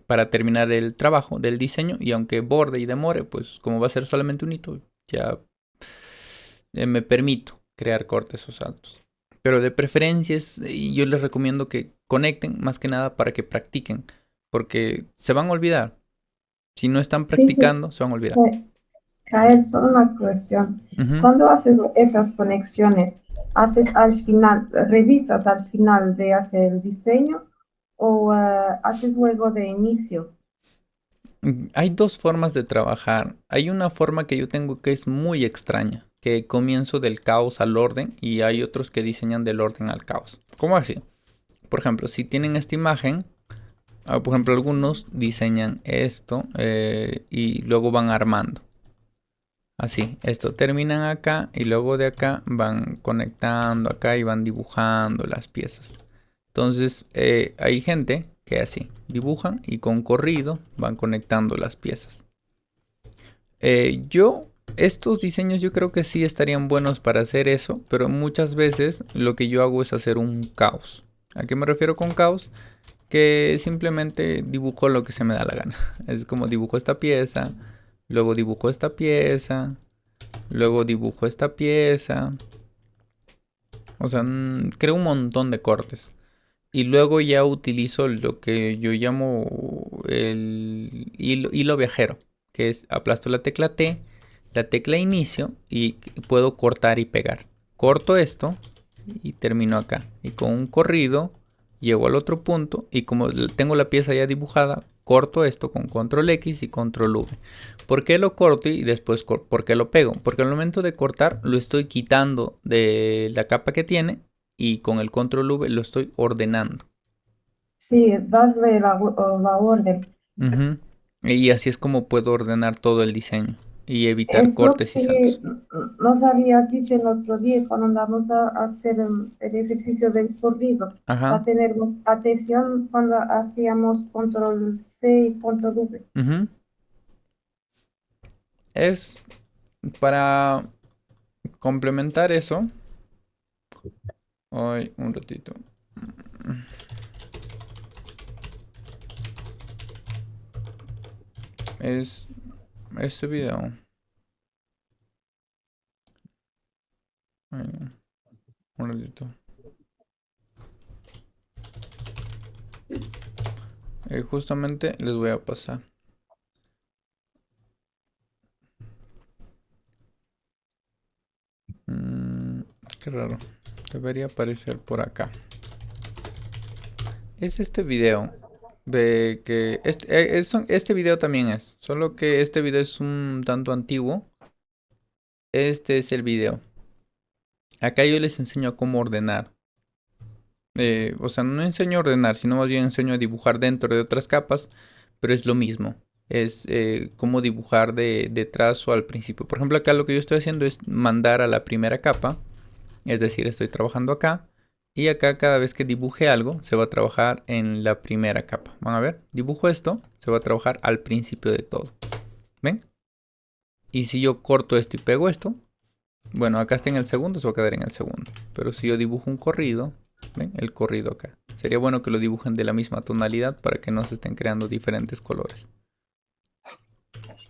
para terminar el trabajo del diseño y aunque borde y demore, pues como va a ser solamente un hito, ya me permito crear cortes o saltos. Pero de preferencia yo les recomiendo que conecten más que nada para que practiquen, porque se van a olvidar. Si no están Sí, sí. practicando, se van a olvidar. Kael, solo una cuestión. Ujú. Cuando haces esas conexiones, ¿haces al final, revisas al final de hacer el diseño o haces luego de inicio? Hay dos formas de trabajar. Hay una forma que yo tengo que es muy extraña, que comienzo del caos al orden y hay otros que diseñan del orden al caos. ¿Cómo así? Por ejemplo, si tienen esta imagen, por ejemplo, algunos diseñan esto y luego van armando. Así, esto terminan acá y luego de acá van conectando acá y van dibujando las piezas. Entonces, hay gente que así, dibujan y con corrido van conectando las piezas. Estos diseños yo creo que sí estarían buenos para hacer eso, pero muchas veces lo que yo hago es hacer un caos. ¿A qué me refiero con caos? Que simplemente dibujo lo que se me da la gana. Es como dibujo esta pieza, luego dibujo esta pieza, luego dibujo esta pieza. O sea, creo un montón de cortes. Y luego ya utilizo lo que yo llamo el hilo viajero, que es aplasto la tecla T, la tecla inicio y puedo cortar y pegar. Corto esto y termino acá. Y con un corrido llego al otro punto y como tengo la pieza ya dibujada, corto esto con control X y control V. ¿Por qué lo corto y después por qué lo pego? Porque al momento de cortar lo estoy quitando de la capa que tiene y con el control V lo estoy ordenando. Sí, darle la orden. Ujú. Y así es como puedo ordenar todo el diseño. y evitar Es lo cortes y que saltos. nos habías dicho el otro día cuando andamos a hacer el ejercicio del corrido, Ajá. para tener atención cuando hacíamos control C y control V. Ujú. Es para complementar eso. Ay, un ratito. Es este video. Ay, no, un ratito. Justamente les voy a pasar. Mm, qué raro. Debería aparecer por acá. Es este video. De que este video también es. Solo que este video es un tanto antiguo. Este es el video. Acá yo les enseño cómo ordenar. O sea, no enseño a ordenar, sino más bien enseño a dibujar dentro de otras capas, pero es lo mismo. Es cómo dibujar de trazo al principio. Por ejemplo, acá lo que yo estoy haciendo es mandar a la primera capa, es decir, estoy trabajando acá, y acá cada vez que dibuje algo, se va a trabajar en la primera capa. Van a ver, dibujo esto, se va a trabajar al principio de todo. ¿Ven? Y si yo corto esto y pego esto, bueno, acá está en el segundo, se va a quedar en el segundo. Pero si yo dibujo un corrido, ¿ven? El corrido acá. Sería bueno que lo dibujen de la misma tonalidad para que no se estén creando diferentes colores.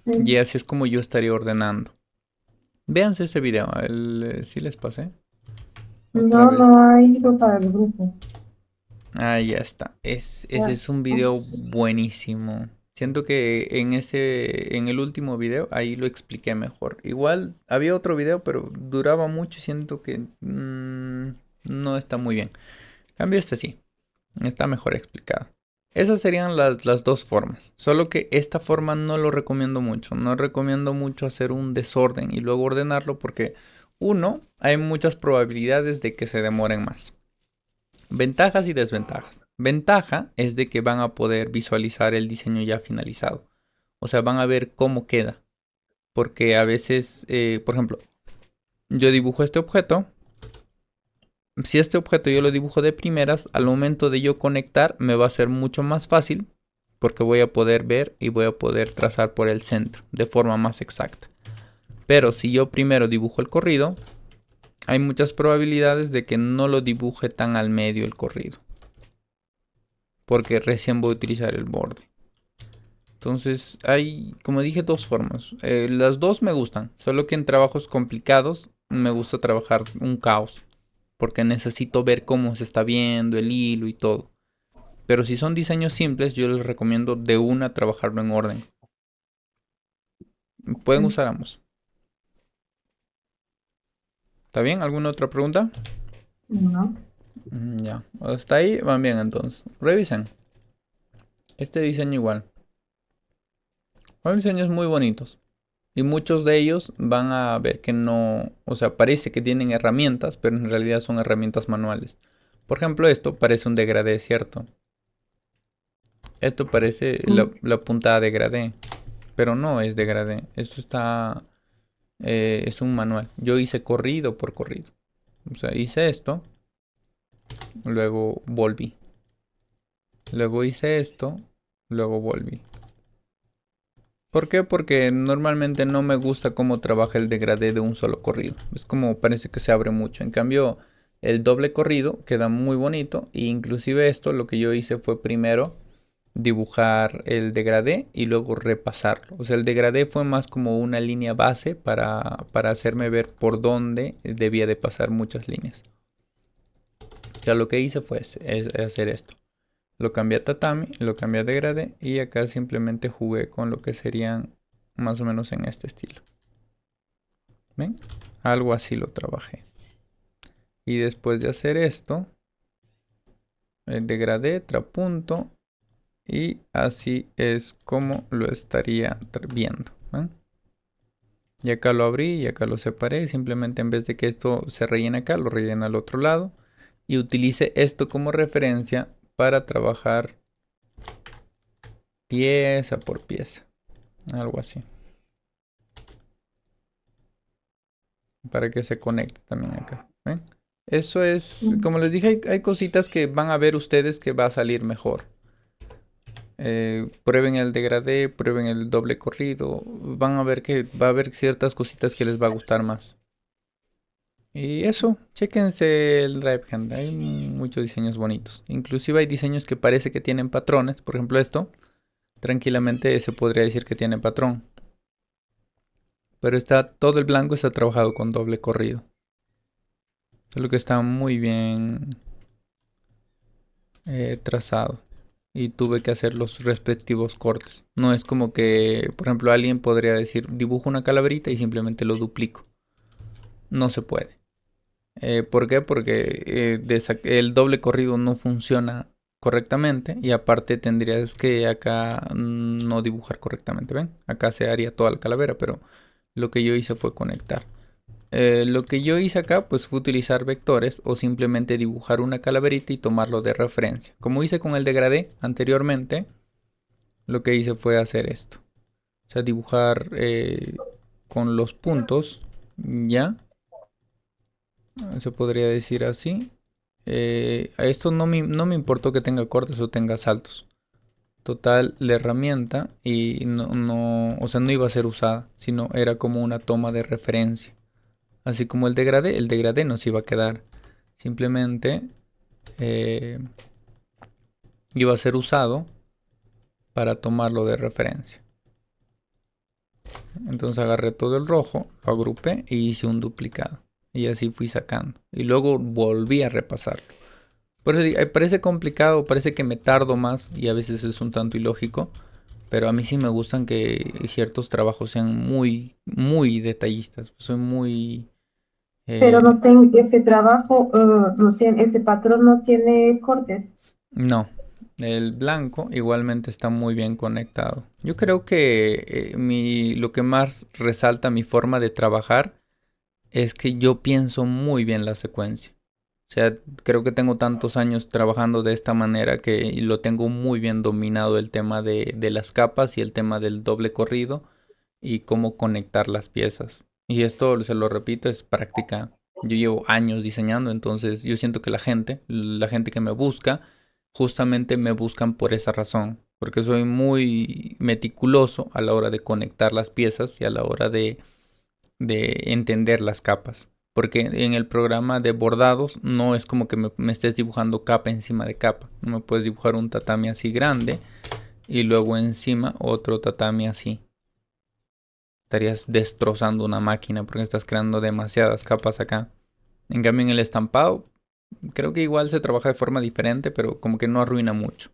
Y así es como yo estaría ordenando. Véanse ese video, si les pasé. Otra No, vez. no ha ido para el grupo. Ah, ya está. Ese Ya. es un video buenísimo. Siento que en el último video, ahí lo expliqué mejor. Igual había otro video, pero duraba mucho y siento que no está muy bien. En cambio, este sí, está mejor explicado. Esas serían las dos formas. Solo que esta forma no lo recomiendo mucho. No recomiendo mucho hacer un desorden y luego ordenarlo porque, uno, hay muchas probabilidades de que se demoren más. Ventajas y desventajas. Ventaja es de que van a poder visualizar el diseño ya finalizado. O sea, van a ver cómo queda. Porque a veces, por ejemplo, yo dibujo este objeto. Si este objeto yo lo dibujo de primeras, al momento de yo conectar me va a ser mucho más fácil. Porque voy a poder ver y voy a poder trazar por el centro de forma más exacta. Pero si yo primero dibujo el corrido, hay muchas probabilidades de que no lo dibuje tan al medio el corrido. Porque recién voy a utilizar el borde. Entonces hay, como dije, dos formas. Las dos me gustan, solo que en trabajos complicados me gusta trabajar un caos. Porque necesito ver cómo se está viendo el hilo y todo. Pero si son diseños simples, yo les recomiendo de una trabajarlo en orden. Pueden usar ambos. ¿Está bien? ¿Alguna otra pregunta? No. Ya, hasta ahí van bien entonces. Revisen. Este diseño igual. Son diseños muy bonitos. Y muchos de ellos van a ver que no, o sea, parece que tienen herramientas, pero en realidad son herramientas manuales. Por ejemplo, esto parece un degradé, ¿cierto? Esto parece Sí. la puntada de degradé, pero no es degradé. Esto está, es un manual. Yo hice corrido por corrido. O sea, hice esto, luego volví. Luego hice esto, luego volví. ¿Por qué? Porque normalmente no me gusta cómo trabaja el degradé de un solo corrido. Es como parece que se abre mucho. En cambio, el doble corrido queda muy bonito. E inclusive esto lo que yo hice fue primero dibujar el degradé y luego repasarlo. O sea, el degradé fue más como una línea base para hacerme ver por dónde debía de pasar muchas líneas. Ya lo que hice fue hacer esto. Lo cambié a tatami, lo cambié a degradé y acá simplemente jugué con lo que serían más o menos en este estilo. ¿Ven? Algo así lo trabajé. Y después de hacer esto, degradé, trapunto y así es como lo estaría viendo. ¿Ven? Y acá lo abrí y acá lo separé. Simplemente en vez de que esto se rellene acá, lo rellena al otro lado. Y utilice esto como referencia para trabajar pieza por pieza. Algo así. para que se conecte también acá. ¿Ven? Eso es, como les dije, hay cositas que van a ver ustedes que va a salir mejor. Prueben el degradé, prueben el doble corrido. Van a ver que va a haber ciertas cositas que les va a gustar más. Y eso, chéquense el Drive Hand. Hay muchos diseños bonitos. Inclusive hay diseños que parece que tienen patrones. Por ejemplo esto, tranquilamente se podría decir que tiene patrón. Pero todo el blanco está trabajado con doble corrido. Solo que está muy bien trazado. Y tuve que hacer los respectivos cortes. No es como que, por ejemplo, alguien podría decir, dibujo una calaverita y simplemente lo duplico. No se puede. ¿Por qué? Porque el doble corrido no funciona correctamente. Y aparte tendrías que acá no dibujar correctamente. ¿Ven? Acá se haría toda la calavera, pero lo que yo hice fue conectar. Lo que yo hice acá pues fue utilizar vectores o simplemente dibujar una calaverita y tomarlo de referencia. Como hice con el degradé anteriormente, lo que hice fue hacer esto. O sea, dibujar con los puntos, ya. Se podría decir así. A esto no me importó que tenga cortes o tenga saltos. Total, la herramienta y o sea, no iba a ser usada, sino era como una toma de referencia. Así como el degradé nos iba a quedar. Simplemente iba a ser usado para tomarlo de referencia. Entonces agarré todo el rojo, lo agrupé y hice un duplicado. Y así fui sacando. Y luego volví a repasarlo. Por eso parece complicado, parece que me tardo más y a veces es un tanto ilógico. Pero a mí sí me gustan que ciertos trabajos sean muy, muy detallistas. Soy muy... Pero no tengo ese trabajo, no tiene, ese patrón no tiene cortes. No, el blanco igualmente está muy bien conectado. Yo creo que lo que más resalta mi forma de trabajar es que yo pienso muy bien la secuencia. O sea, creo que tengo tantos años trabajando de esta manera que lo tengo muy bien dominado el tema de las capas y el tema del doble corrido y cómo conectar las piezas. Y esto, se lo repito, es práctica. Yo llevo años diseñando, entonces yo siento que la gente que me busca, justamente me buscan por esa razón. Porque soy muy meticuloso a la hora de conectar las piezas y a la hora de entender las capas. Porque en el programa de bordados no es como que me estés dibujando capa encima de capa. No me puedes dibujar un tatami así grande y luego encima otro tatami así. Estarías destrozando una máquina porque estás creando demasiadas capas acá. En cambio en el estampado creo que igual se trabaja de forma diferente, pero como que no arruina mucho.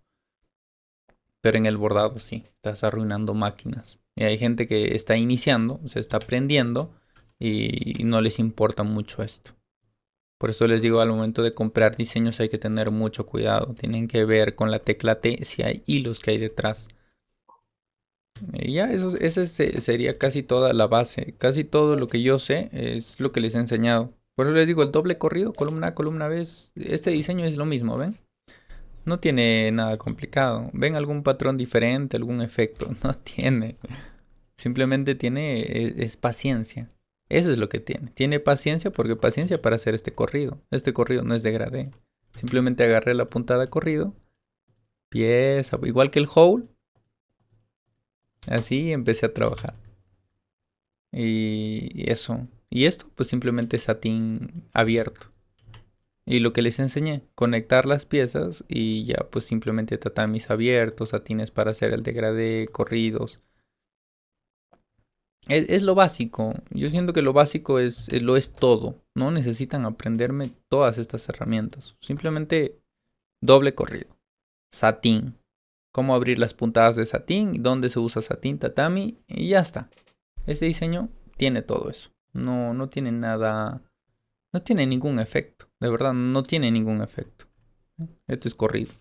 Pero en el bordado sí, estás arruinando máquinas. Y hay gente que está iniciando, se está aprendiendo y no les importa mucho esto. Por eso les digo, al momento de comprar diseños hay que tener mucho cuidado. Tienen que ver con la tecla T si hay hilos que hay detrás. Y ya, esa sería casi toda la base. Casi todo lo que yo sé es lo que les he enseñado. Por eso les digo, el doble corrido, columna A, columna B, este diseño es lo mismo, ¿ven? No tiene nada complicado. ¿Ven algún patrón diferente, algún efecto? No tiene. Simplemente tiene, es paciencia. Eso es lo que tiene. Tiene paciencia porque paciencia para hacer este corrido. Este corrido no es degradé. Simplemente agarré la puntada corrido. Pieza, igual que el hole. Así empecé a trabajar. Y eso. Y esto pues simplemente es satín abierto. Y lo que les enseñé, conectar las piezas y ya pues simplemente tatamis abiertos, satines para hacer el degradé, corridos. Es lo básico. Yo siento que lo básico lo es todo. No necesitan aprenderme todas estas herramientas. Simplemente doble corrido. Satín. Cómo abrir las puntadas de satín. Dónde se usa satín, tatami. Y ya está. Este diseño tiene todo eso. No tiene nada. No tiene ningún efecto. De verdad, no tiene ningún efecto. Esto es corrido.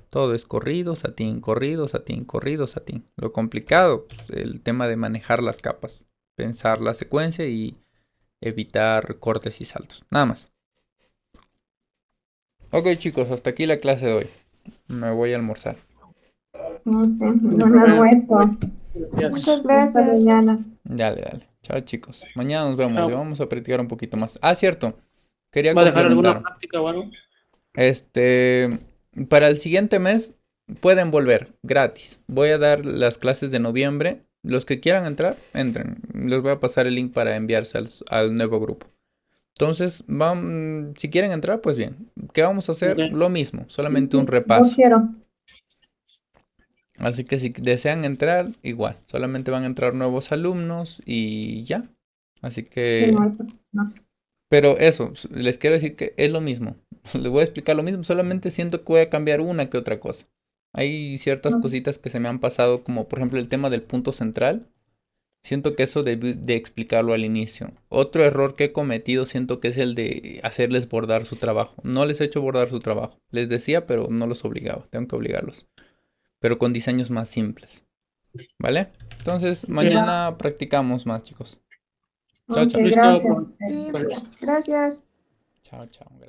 Todo es corrido, satín, corrido, satín, corrido, satín. Lo complicado, pues, el tema de manejar las capas, pensar la secuencia y evitar cortes y saltos. Nada más. Ok chicos, hasta aquí la clase de hoy. Me voy a almorzar. No sé, buen almuerzo. Gracias. Muchas Hasta gracias. mañana. Dale, dale. Chao, chicos. Mañana nos vemos. Chao. Ya vamos a practicar un poquito más. Ah, cierto. Quería ¿Va a dejar alguna complementar. práctica o algo? Este, para el siguiente mes pueden volver gratis. Voy a dar las clases de noviembre. Los que quieran entrar, entren. Les voy a pasar el link para enviarse al nuevo grupo. Entonces, si quieren entrar, pues bien. ¿Qué vamos a hacer? Ok. Lo mismo, solamente Sí, un yo repaso. quiero. Así que si desean entrar, igual. Solamente van a entrar nuevos alumnos y ya. Así Sí, que... no hay problema. Pero eso, les quiero decir que es lo mismo. Les voy a explicar lo mismo, solamente siento que voy a cambiar una que otra cosa. Hay ciertas No, cositas que se me han pasado, como por ejemplo el tema del punto central. Siento que eso debí de explicarlo al inicio. Otro error que he cometido siento que es el de hacerles bordar su trabajo. No les he hecho bordar su trabajo. Les decía, pero no los obligaba. Tengo que obligarlos. Pero con diseños más simples. ¿Vale? Entonces, mañana practicamos más, chicos. Chao, ok, chao. Listo, gracias. Sí, pues. gracias. Chao, chao. Gracias.